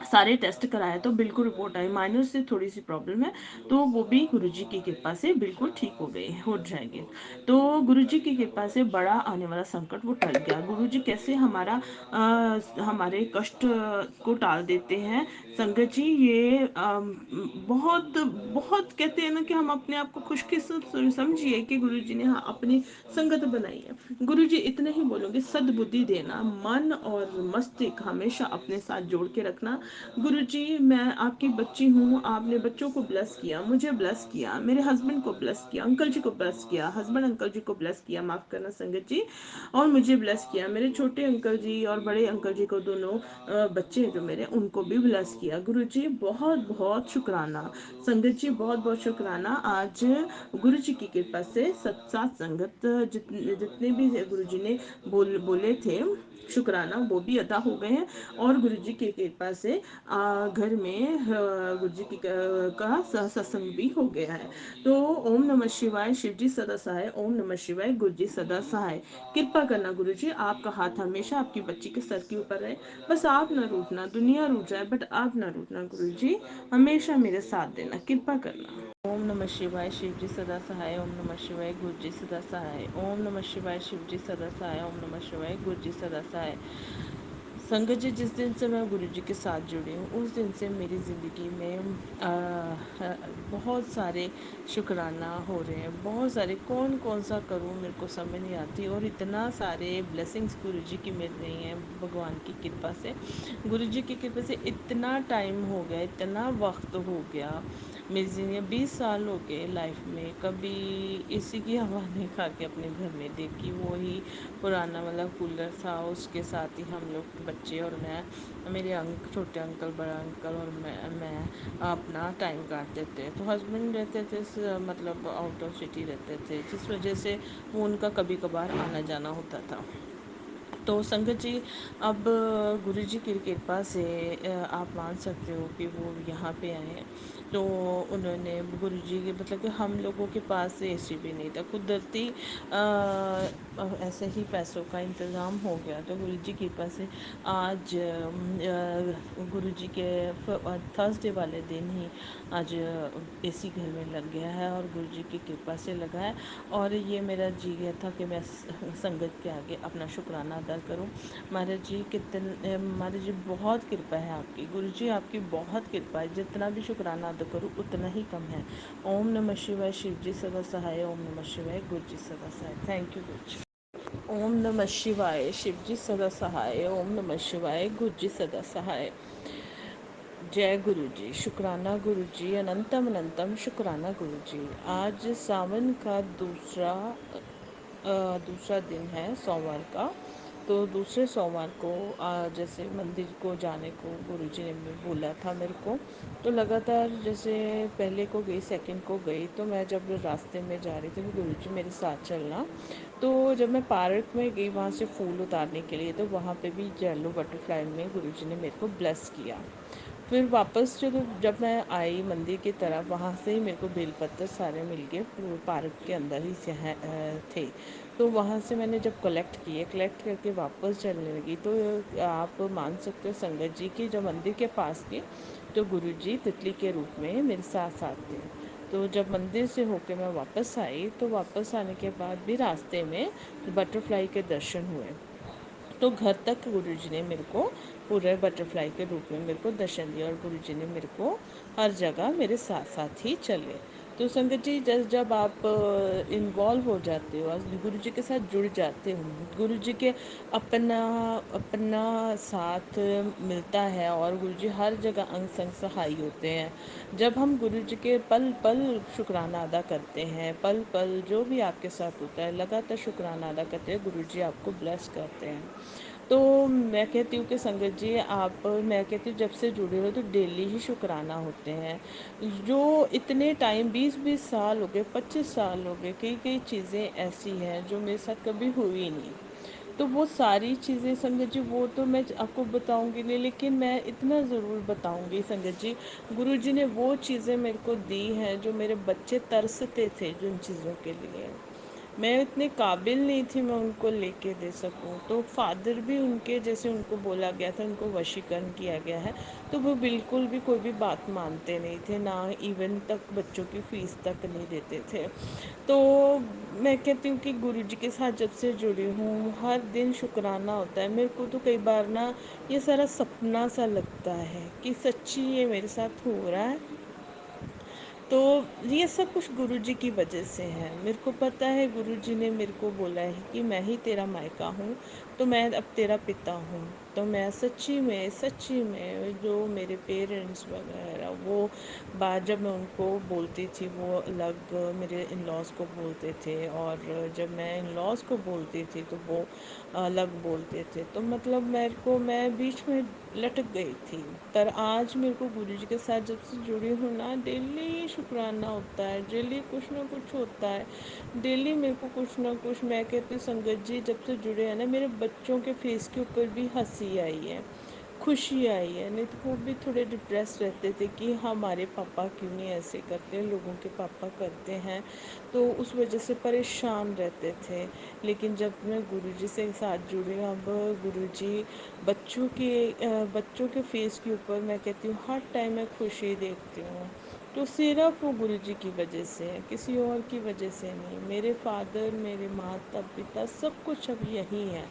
सारे टेस्ट कराए, तो बिल्कुल रिपोर्ट आई, माइनर से थोड़ी सी प्रॉब्लम है, तो वो भी गुरुजी की कृपा से बिल्कुल ठीक हो गए, हो जाएंगे। तो गुरुजी की कृपा से बड़ा आने वाला संकट वो टल गया। गुरुजी कैसे हमारे कष्ट को टाल देते हैं संगत जी, ये बहुत बहुत कहते हैं ना कि हम अपने आप को खुशकिस्मत समझिए कि गुरुजी ने अपनी संगत बनाई है। गुरुजी इतने ही बोलोगे, सद्बुद्धि देना, मन और मस्तिष्क हमेशा अपने साथ जोड़ के रखना। गुरुजी मैं आपकी बच्ची हूँ, आपने बच्चों को ब्लेस किया, मुझे ब्लेस किया, मेरे हस्बैंड को ब्लेस किया, अंकल जी को ब्लेस किया, हस्बैंड अंकल जी को ब्लेस किया, माफ़ करना संगत जी, और मुझे ब्लेस किया, मेरे छोटे अंकल जी और बड़े अंकल जी को, दोनों बच्चे हैं जो मेरे, उनको भी ब्लेस किया। गुरुजी बहुत बहुत शुक्राना संगत जी, बहुत बहुत शुक्राना। आज गुरु जी की कृपा से सात संगत जितने भी गुरु जी ने बोले थे शुक्राना, वो भी अदा हो गए हैं, और गुरु जी की कृपा से घर में गुरु जी की का सत्संग भी हो गया है। तो ओम नमः शिवाय, शिव जी सदा सहाय, ओम नमः शिवाय, गुरु जी सदा सहाय। कृपा करना गुरु जी, आपका हाथ हमेशा आपकी बच्ची के सर के ऊपर रहे, बस आप ना रूठना, दुनिया रूठ जाए बट आप ना रूठना गुरु जी, हमेशा मेरे साथ देना, कृपा करना। ओम नमः शिवाय, शिव जी सदा सहाय, ओम नमः शिवाय, गुरु जी सदा सहाय, ओम नमः शिवाय, शिव जी सदा सहाय, ओम नमः शिवाय, गुरु जी सदा सहाय। संगत जी, जिस दिन से मैं गुरु जी के साथ जुड़ी हूँ, उस दिन से मेरी ज़िंदगी में बहुत सारे शुक्राना हो रहे हैं, बहुत सारे, कौन कौन सा करूँ मेरे को समझ नहीं आती, और इतना सारे ब्लेसिंग्स गुरु जी की मिल रही हैं भगवान की कृपा से। गुरु जी की कृपा से इतना टाइम हो गया, इतना वक्त हो गया, मेरी ज़िंदगी 20 साल हो गए लाइफ में, कभी एसी की हवा नहीं खा के अपने घर में देखी, वो ही पुराना वाला कूलर था, उसके साथ ही हम लोग बच्चे और मैं, मेरे छोटे अंकल, बड़ा अंकल और मैं अपना टाइम काटते थे। तो हस्बैंड रहते थे मतलब आउट ऑफ सिटी रहते थे, जिस वजह से वो उनका कभी कभार आना जाना होता था। तो संगत जी, अब गुरु जी की कृपा से आप मान सकते हो कि वो यहाँ पे आए हैं। तो उन्होंने गुरु जी के, मतलब कि हम लोगों के पास एसी भी नहीं था, कुदरती ऐसे ही पैसों का इंतज़ाम हो गया। तो गुरु जी की कृपा से आज गुरु जी के थर्सडे वाले दिन ही आज एसी घर में लग गया है, और गुरु जी की कृपा से लगा है। और ये मेरा जी गया था कि मैं संगत के आगे अपना शुक्राना अदा अदा करूं। महाराज जी कितने, महाराज जी बहुत कृपा है आपकी, गुरु जी आपकी बहुत कृपा है, जितना भी शुक्राना अदा करूं उतना ही कम है। ओम नमः शिवाय, शिव जी सदा सहाय। ओम नमः शिवाय, गुरु जी सदा सहाय। थैंक यू गुरु जी। ओम नमः शिवाय, शिव जी सदा सहाय। ओम नमः शिवाय, गुरु जी सदा सहाय। जय गुरु जी, शुक्राना गुरु जी, अनंतम अनंतम शुक्राना गुरु जी। आज सावन का दूसरा दिन है, सोमवार का। तो दूसरे सोमवार को जैसे मंदिर को जाने को गुरुजी ने बोला था मेरे को, तो लगातार जैसे पहले को गई, सेकंड को गई, तो मैं जब रास्ते में जा रही थी, गुरुजी मेरे साथ चलना। तो जब मैं पार्क में गई वहाँ से फूल उतारने के लिए, तो वहाँ पे भी येलो बटरफ्लाई में गुरुजी ने मेरे को ब्लेस किया। फिर वापस जब मैं आई मंदिर की तरफ, वहाँ से ही मेरे को बेलपत्र सारे मिल गए, पार्क के अंदर ही से थे। तो वहाँ से मैंने जब कलेक्ट करके वापस चलने लगी, तो आप मान सकते हो संगत जी की, जब मंदिर के पास थी तो गुरुजी तितली के रूप में मेरे साथ साथ थे। तो जब मंदिर से होकर मैं वापस आई, तो वापस आने के बाद भी रास्ते में बटरफ्लाई के दर्शन हुए। तो घर तक गुरुजी ने मेरे को पूरे बटरफ्लाई के रूप में मेरे को दर्शन दिया, और गुरुजी ने मेरे को हर जगह मेरे साथ साथ ही चले। तो संगत जी जब आप इन्वॉल्व हो जाते हो, गुरुजी के साथ जुड़ जाते हो, गुरुजी के अपना अपना साथ मिलता है, और गुरुजी हर जगह अंग संग सहाय होते हैं। जब हम गुरुजी के पल पल शुक्राना अदा करते हैं, पल पल जो भी आपके साथ होता है लगातार शुक्राना अदा करते हैं, गुरुजी आपको ब्लेस करते हैं। तो मैं कहती हूँ कि संगत जी मैं कहती हूँ जब से जुड़े हो तो डेली ही शुक्राना होते हैं। जो इतने टाइम 20-20 साल हो गए, 25 साल हो गए, कई कई चीज़ें ऐसी हैं जो मेरे साथ कभी हुई नहीं। तो वो सारी चीज़ें संगत जी, वो तो मैं आपको बताऊंगी नहीं, लेकिन मैं इतना ज़रूर बताऊंगी संगत जी, गुरु जी ने वो चीज़ें मेरे को दी हैं जो मेरे बच्चे तरसते थे जिन चीज़ों के लिए। मैं इतने काबिल नहीं थी मैं उनको लेके दे सकूं। तो फादर भी उनके जैसे, उनको बोला गया था, उनको वशीकरण किया गया है, तो वो बिल्कुल भी कोई भी बात मानते नहीं थे, ना इवन तक बच्चों की फ़ीस तक नहीं देते थे। तो मैं कहती हूँ कि गुरुजी के साथ जब से जुड़ी हूँ, हर दिन शुक्राना होता है मेरे को। तो कई बार ना ये सारा सपना सा लगता है कि सच्ची ये मेरे साथ हो रहा है। तो ये सब कुछ गुरुजी की वजह से है। मेरे को पता है गुरुजी ने मेरे को बोला है कि मैं ही तेरा मायका हूँ, तो मैं अब तेरा पिता हूँ। तो मैं सच्ची में जो मेरे पेरेंट्स वगैरह, वो बात जब मैं उनको बोलती थी वो अलग मेरे इन लॉज़ को बोलते थे, और जब मैं इन लॉज़ को बोलती थी तो वो अलग बोलते थे। तो मतलब मैं बीच में लटक गई थी। पर आज मेरे को गुरुजी के साथ जब से जुड़ी हूँ ना, डेली शुक्राना होता है, डेली कुछ ना कुछ होता है, डेली मेरे को कुछ ना कुछ। मैं कहती हूँ संगत जी जब से जुड़े हैं ना, मेरे बच्चों के फेस के ऊपर भी हंसी आई है, खुशी आई है। नहीं तो वो भी थोड़े डिप्रेस रहते थे कि हमारे पापा क्यों नहीं ऐसे करते, लोगों के पापा करते हैं, तो उस वजह से परेशान रहते थे। लेकिन जब मैं गुरुजी से साथ जुड़ी, अब गुरुजी बच्चों के फेस के ऊपर, मैं कहती हूँ हर टाइम मैं खुशी देखती हूँ। तो सिर्फ वो गुरुजी की वजह से है, किसी और की वजह से नहीं। मेरे फादर, मेरे माता पिता, सब कुछ अब यही है,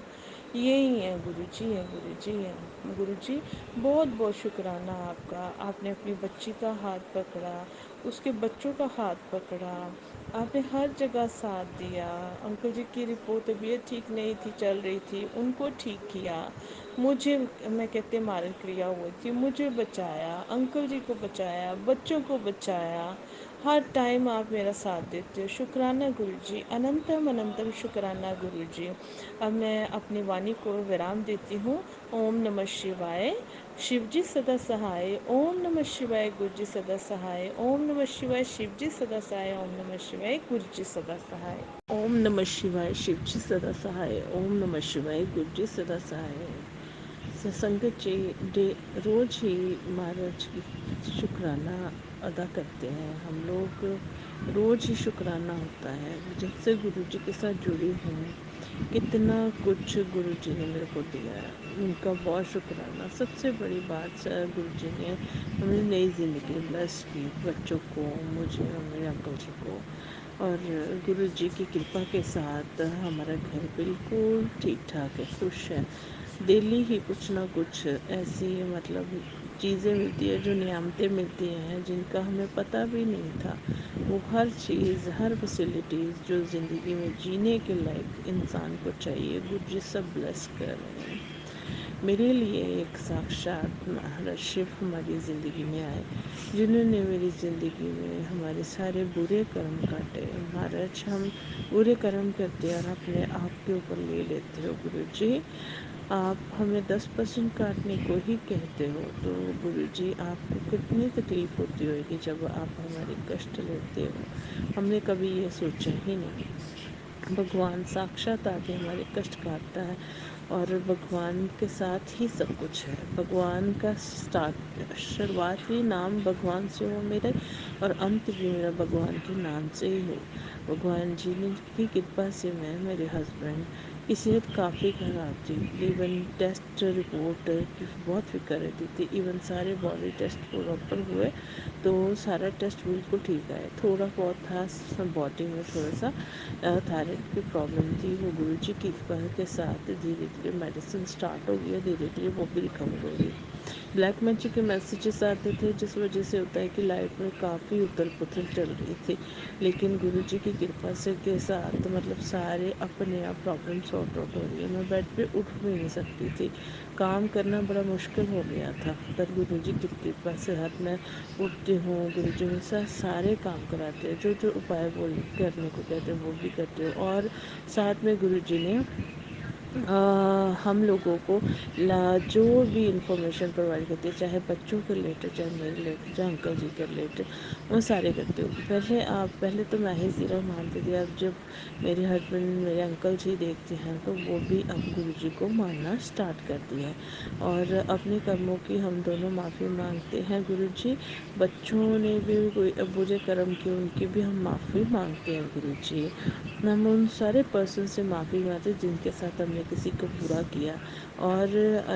यही है, गुरुजी है, गुरुजी है। गुरुजी बहुत बहुत शुक्राना आपका। आपने अपनी बच्ची का हाथ पकड़ा, उसके बच्चों का हाथ पकड़ा, आपने हर जगह साथ दिया। अंकल जी की रिपोर्ट तबीयत ठीक नहीं थी, चल रही थी, उनको ठीक किया। मुझे, मैं कहते मारन क्रिया हुई थी, मुझे बचाया, अंकल जी को बचाया, बच्चों को बचाया। हर टाइम आप मेरा साथ देते हो। शुक्राना गुरुजी, अनंतम अनंतम शुक्राना गुरुजी। अब मैं अपनी वाणी को विराम देती हूँ। ओम नमः शिवाय, शिव जी सदा सहाय। ओम नमः शिवाय, गुरु जी सदा सहाय। ओम नमः शिवाय, शिव जी सदा सहाय। ओम नमः शिवाय, गुरु जी सदा सहाय। ओम नमः शिवाय, शिव जी सदा सहाय। ओम नमः शिवाय, गुरु जी सदा सहाय। संगत जी रोज ही महाराज की शुक्राना अदा करते हैं हम लोग, रोज ही शुक्राना होता है। जब से गुरु जी के साथ जुड़ी हूँ, कितना कुछ गुरु जी ने मेरे को दिया है, उनका बहुत शुक्राना। सबसे बड़ी बात, गुरु जी ने हमें नई ज़िंदगी ब्लेस की, बच्चों को, मुझे और मेरे अंकल जी को। और गुरु जी की कृपा के साथ हमारा घर बिल्कुल ठीक ठाक है, खुश है। डेली ही कुछ ना कुछ ऐसी मतलब चीज़ें मिलती है, जो नियामतें मिलती हैं जिनका हमें पता भी नहीं था। वो हर चीज़, हर फैसिलिटीज़ जो ज़िंदगी में जीने के लायक इंसान को चाहिए, गुरु जी सब ब्लेस कर रहे हैं। मेरे लिए एक साक्षात महाराज शिव हमारी ज़िंदगी में आए, जिन्होंने मेरी ज़िंदगी में हमारे सारे बुरे कर्म काटे। महाराज, हम बुरे कर्म करते हैं और अपने आप के ऊपर ले लेते हो। गुरु जी, आप हमें 10% काटने को ही कहते हो, तो गुरु जी आपको कितनी तकलीफ़ होती होगी जब आप हमारे कष्ट लेते हो। हमने कभी ये सोचा ही नहीं। भगवान साक्षात आके हमारे कष्ट काटता है, और भगवान के साथ ही सब कुछ है। भगवान का शुरुआती नाम भगवान से हो मेरे, और अंत भी मेरा भगवान के नाम से ही हो। भगवान जी ने की कृपा से मैं, मेरे हस्बैंड की सेहत काफ़ी ख़राब थी। इवन टेस्ट रिपोर्ट की बहुत फिक्र रहती थी। इवन सारे बॉडी टेस्ट प्रॉपर हुए तो सारा टेस्ट बिल्कुल ठीक आया। थोड़ा बहुत था बॉडी में थोड़ा सा थायराइड की प्रॉब्लम थी। वो गुरु जी की कृपा के साथ धीरे धीरे मेडिसिन स्टार्ट हो गई, धीरे धीरे वो भी रिकवर हो गई। ब्लैक मैजिक के मैसेजेस आते थे, जिस वजह से होता है कि लाइफ में काफ़ी उथल पुथल चल रही थी, लेकिन गुरु जी की कृपा से के साथ मतलब सारे अपने आप प्रॉब्लम सॉर्ट आउट हो रही है। मैं बेड पे उठ भी नहीं सकती थी, काम करना बड़ा मुश्किल हो गया था, पर गुरु जी की कृपा से हाथ मैं उठती हूँ। गुरु जी मेरे साथ सारे काम कराते हैं, जो जो उपाय बोल करने को कहते हैं वो भी करते हो। और साथ में गुरु जी ने हम लोगों को जो भी इंफॉर्मेशन प्रोवाइड करती है, चाहे बच्चों के रिलेटेड, चाहे मेरे रिलेटेड, चाहे अंकल जी के रिलेटेड, वो सारे करते हो। पहले तो मैं ही सिरा मानती थी, अब जब मेरे हस्बैंड, मेरे अंकल जी देखते हैं तो वो भी अब गुरु जी को मानना स्टार्ट कर दिया है। और अपने कर्मों की हम दोनों माफ़ी मांगते हैं गुरु जी। बच्चों ने भी कोई बुरे कर्म किए, उनकी भी हम माफ़ी मांगते हैं गुरु जी। हम उन सारे पर्सन से माफ़ी मांगते हैं जिनके साथ हमने किसी को बुरा किया, और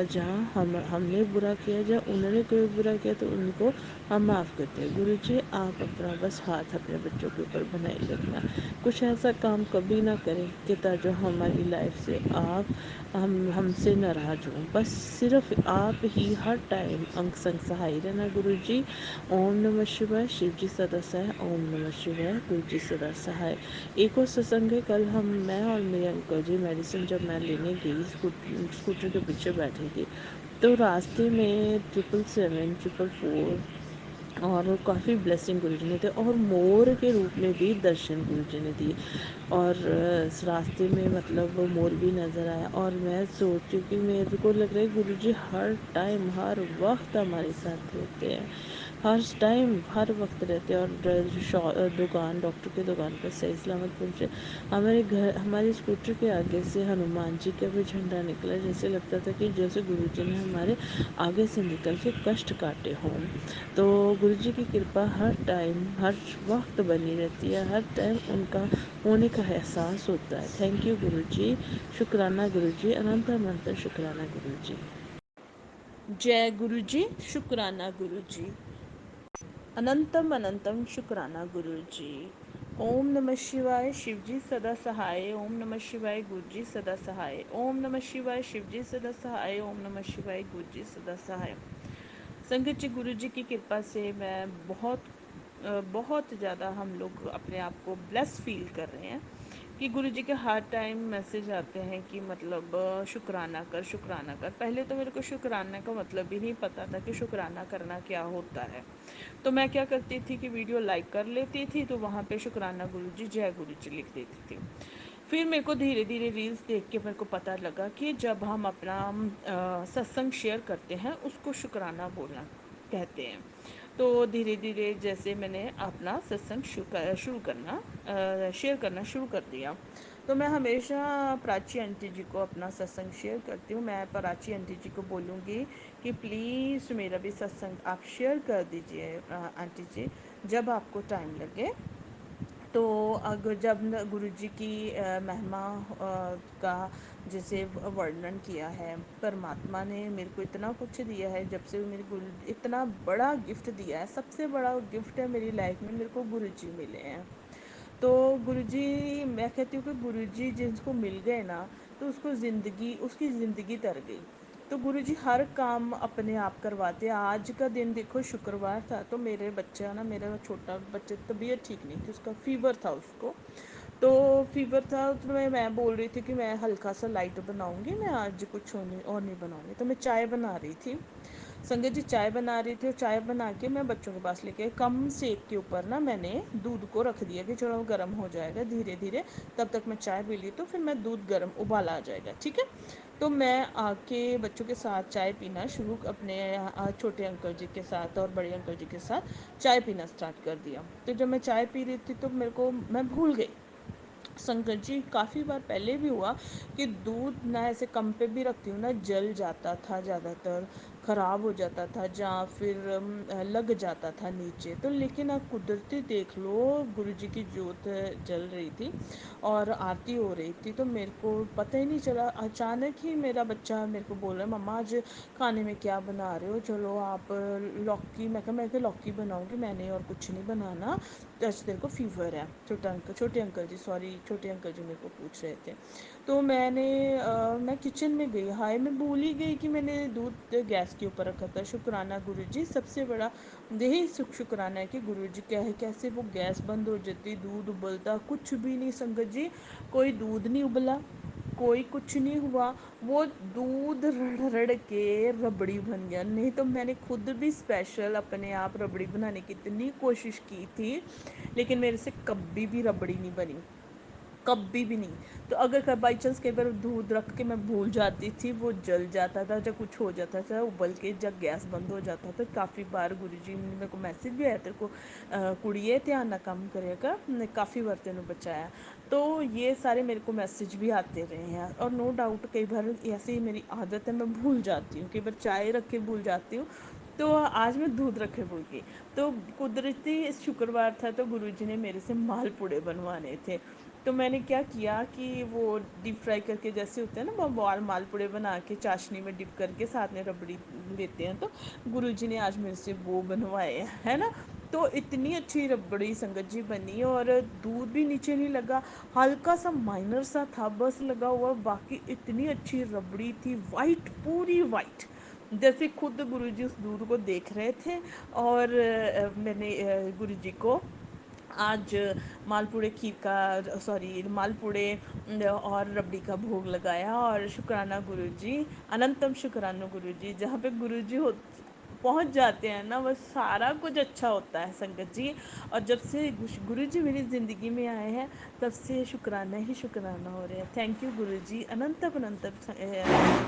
जहाँ हमने बुरा किया, जहाँ उन्होंने कोई बुरा किया, तो उनको हम माफ़ करते हैं। गुरु जी, आप अपना बस हाथ अपने बच्चों के ऊपर बनाए रखना। कुछ ऐसा काम कभी ना करें कि जो हमारी लाइफ से आप हमसे नाराज़ हों। बस सिर्फ आप ही हर टाइम अंग संग सहाय रहना गुरु जी। ओम नमः शिवाय, शिव जी सदा सहाय। ओम नमः शिवाय, गुरु जी सदा सहाय। एक और सत्संग है, कल मैं और मेरे अंकल जी मेडिसिन जब मैं लेने गई, स्कूटर के पीछे बैठी थी, तो रास्ते में 777, 444 और काफ़ी ब्लेसिंग गुरु जी ने थे, और मोर के रूप में भी दर्शन गुरु जी ने दिए। और इस रास्ते में मतलब मोर भी नज़र आया, और मैं सोचती हूँ कि मेरे को लग रहा है गुरु जी हर टाइम हर वक्त हमारे साथ रहते हैं, हर टाइम हर वक्त रहते हैं। और दुकान, डॉक्टर की दुकान पर सही सलामत पहुँचे। हमारे स्कूटर के आगे से हनुमान जी का भी झंडा निकला, जैसे लगता था कि जैसे गुरु जी ने हमारे आगे से निकल के कष्ट काटे हों। तो गुरु जी की कृपा हर टाइम हर वक्त बनी रहती है, हर टाइम उनका होने का एहसास होता है। थैंक यू गुरु जी, शुक्राना गुरु जी, अनंत अनंत शुक्राना गुरु जी। जय गुरु जी, शुक्राना गुरु जी, अनंतम अनंतम शुक्राना गुरु जी। ओम नमः शिवाय, शिव जी सदा सहाय। ओम नमः शिवाय, गुरु जी सदा सहाय। ओम नमः शिवाय, शिव जी सदा सहाय। ओम नमः शिवाय, गुरु जी सदा सहाय। संगत जी, गुरु जी की कृपा से मैं बहुत ज़्यादा हम लोग अपने आप को ब्लेस फील कर रहे हैं कि गुरु जी के हर टाइम मैसेज आते हैं कि मतलब शुक्राना कर, शुक्राना कर। पहले तो मेरे को शुक्राना का मतलब भी नहीं पता था कि शुक्राना करना क्या होता है। तो मैं क्या करती थी कि वीडियो लाइक कर लेती थी, तो वहाँ पे शुक्राना गुरु जी, जय गुरु जी लिख देती थी। फिर मेरे को धीरे धीरे रील्स देख के मेरे को पता लगा कि जब हम अपना सत्संग शेयर करते हैं, उसको शुक्राना बोलना कहते हैं। तो धीरे धीरे जैसे मैंने अपना सत्संग शुरू करना शेयर करना शुरू कर दिया, तो मैं हमेशा प्राची आंटी जी को अपना सत्संग शेयर करती हूँ। मैं प्राची आंटी जी को बोलूँगी कि प्लीज़ मेरा भी सत्संग आप शेयर कर दीजिए आंटी जी, जब आपको टाइम लगे। तो अगर जब गुरु जी की महिमा का जैसे वर्णन किया है, परमात्मा ने मेरे को इतना कुछ दिया है, जब से मेरे गुरु इतना बड़ा गिफ्ट दिया है। सबसे बड़ा गिफ्ट है मेरी लाइफ में, मेरे को गुरु जी मिले हैं। तो गुरुजी, मैं कहती हूँ कि गुरुजी जिसको मिल गए ना, तो उसकी ज़िंदगी तर गई। तो गुरुजी हर काम अपने आप करवाते। आज का दिन देखो, शुक्रवार था, तो मेरा छोटा बच्चे की तबीयत ठीक नहीं थी, उसका फ़ीवर था उसको। तो फ़ीवर था, तो मैं बोल रही थी कि मैं हल्का सा लाइट बनाऊंगी, मैं आज कुछ और नहीं बनाऊंगी। तो मैं चाय बना रही थी, संगत जी चाय बना रही थी, और चाय बना के मैं बच्चों के पास लेके, कम सेक के ऊपर ना मैंने दूध को रख दिया कि चलो गर्म हो जाएगा धीरे धीरे, तब तक मैं चाय पी ली, तो फिर मैं दूध गर्म उबाल आ जाएगा, ठीक है। तो मैं आके बच्चों के साथ चाय पीना शुरू, अपने छोटे अंकल जी के साथ और बड़े अंकल जी के साथ चाय पीना स्टार्ट कर दिया। तो जब मैं चाय पी रही थी, तो मैं भूल गई। संकट जी, काफ़ी बार पहले भी हुआ कि दूध ना ऐसे कम पे भी रखती हूँ ना, जल जाता था, ज़्यादातर ख़राब हो जाता था, या फिर लग जाता था नीचे। तो लेकिन अब कुदरती देख लो, गुरुजी की जोत जल रही थी और आरती हो रही थी, तो मेरे को पता ही नहीं चला। अचानक ही मेरा बच्चा मेरे को बोल रहा है, मम्मा आज खाने में क्या बना रहे हो, चलो आप लौकी। मैं कहा लौकी बनाऊँगी, मैंने और कुछ नहीं बनाना, आज तेरे को फ़ीवर है। छोटे अंकल जी, सॉरी, छोटे अंकल जी मेरे को पूछ रहे थे। तो मैं किचन में गई, हाय मैं भूल ही गई कि मैंने दूध गैस के ऊपर रखा था। शुक्राना गुरुजी, सबसे बड़ा यही शुक्राना है कि गुरुजी क्या है, कैसे वो गैस बंद हो जाती, दूध उबलता कुछ भी नहीं। संगत जी, कोई दूध नहीं उबला, कोई कुछ नहीं हुआ, वो दूध रड़ रड़ के रबड़ी बन गया। नहीं तो मैंने खुद भी स्पेशल अपने आप रबड़ी बनाने की इतनी कोशिश की थी, लेकिन मेरे से कभी भी रबड़ी नहीं बनी, कभी भी नहीं। तो अगर बाई चांस कई बार दूध रख के मैं भूल जाती थी, वो जल जाता था, जब कुछ हो जाता था उबल के, जब गैस बंद हो जाता था। काफ़ी बार गुरुजी ने मेरे को मैसेज भी आया, तेरे को कुड़िए ध्यान ना काम करेगा, काफ़ी बार तेनों बचाया। तो ये सारे मेरे को मैसेज भी आते रहे हैं। और नो डाउट कई बार ऐसे ही मेरी आदत है, मैं भूल जाती हूँ, कई बार चाय रख के भूल जाती हूँ। तो आज मैं दूध रखे भूल गई। तो कुदरती शुक्रवार था, तो गुरुजी ने मेरे से मालपुड़े बनवाने थे। तो मैंने क्या किया कि वो डीप फ्राई करके, जैसे होते हैं ना, वो बॉल मालपुड़े बना के चाशनी में डिप करके साथ में रबड़ी लेते हैं, तो गुरुजी ने आज मेरे से वो बनवाए है ना। तो इतनी अच्छी रबड़ी संगत जी बनी, और दूध भी नीचे नहीं लगा, हल्का सा माइनर सा था बस लगा हुआ, बाकी इतनी अच्छी रबड़ी थी, वाइट, पूरी वाइट, जैसे खुद गुरुजी उस दूध को देख रहे थे। और मैंने गुरुजी को आज मालपुड़े खीर का, सॉरी, मालपुड़े और रबड़ी का भोग लगाया। और शुक्राना गुरुजी, अनंतम शुक्राना गुरुजी, जहाँ पे गुरुजी हो पहुँच जाते हैं ना, बस सारा कुछ अच्छा होता है संगत जी। और जब से गुरुजी मेरी ज़िंदगी में आए हैं, तब से शुक्राना ही शुक्राना हो रहे हैं। थैंक यू गुरुजी, अनंतम अनंतम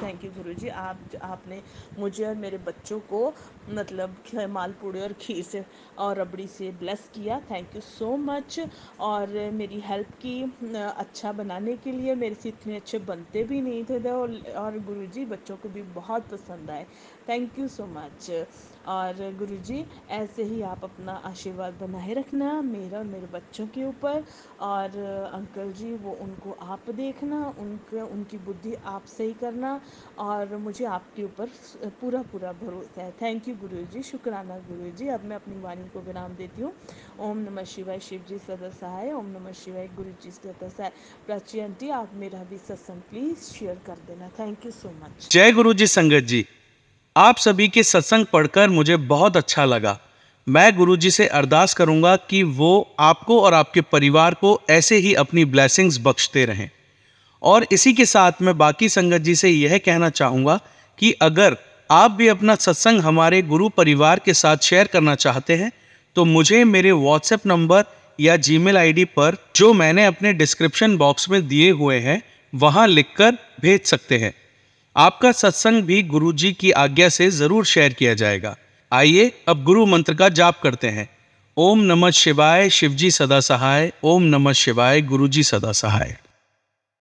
थैंक यू गुरुजी। आपने मुझे और मेरे बच्चों को मतलब मालपुड़े और खीर से और रबड़ी से ब्लेस किया। Thank you so much. और मेरी हेल्प की अच्छा बनाने के लिए। मेरे से इतने अच्छे बनते भी नहीं थे, और गुरुजी बच्चों को भी बहुत पसंद आए। Thank you so much. और गुरुजी ऐसे ही आप अपना आशीर्वाद बनाए रखना मेरा और मेरे बच्चों के ऊपर। और अंकल जी, वो उनको आप देखना, उनकी बुद्धि आप सही करना, और मुझे आपके ऊपर पूरा पूरा भरोसा है। थैंक यू गुरुजी, शुक्राना गुरुजी। अब मैं अपनी वाणी को विराम देती हूँ। ओम नमः शिवाय, शिव जी सदा सहाय। ओम नमः शिवाय, गुरु जी सदा सहाय। प्राची आंटी, आप मेरा भी सत्संग प्लीज़ शेयर कर देना। Thank you so much. जय गुरु जी संगत जी, आप सभी के सत्संग पढ़कर मुझे बहुत अच्छा लगा। मैं गुरुजी से अरदास करूंगा कि वो आपको और आपके परिवार को ऐसे ही अपनी ब्लेसिंग्स बख्शते रहें। और इसी के साथ मैं बाकी संगत जी से यह कहना चाहूंगा कि अगर आप भी अपना सत्संग हमारे गुरु परिवार के साथ शेयर करना चाहते हैं, तो मुझे मेरे व्हाट्सएप नंबर या जीमेल आईडी पर, जो मैंने अपने डिस्क्रिप्शन बॉक्स में दिए हुए हैं, वहां लिखकर भेज सकते हैं। आपका सत्संग भी गुरुजी की आज्ञा से जरूर शेयर किया जाएगा। आइए अब गुरु मंत्र का जाप करते हैं। ओम नमः शिवाय, शिवजी सदा सहाय। ओम नमः शिवाय, गुरुजी सदा सहाय।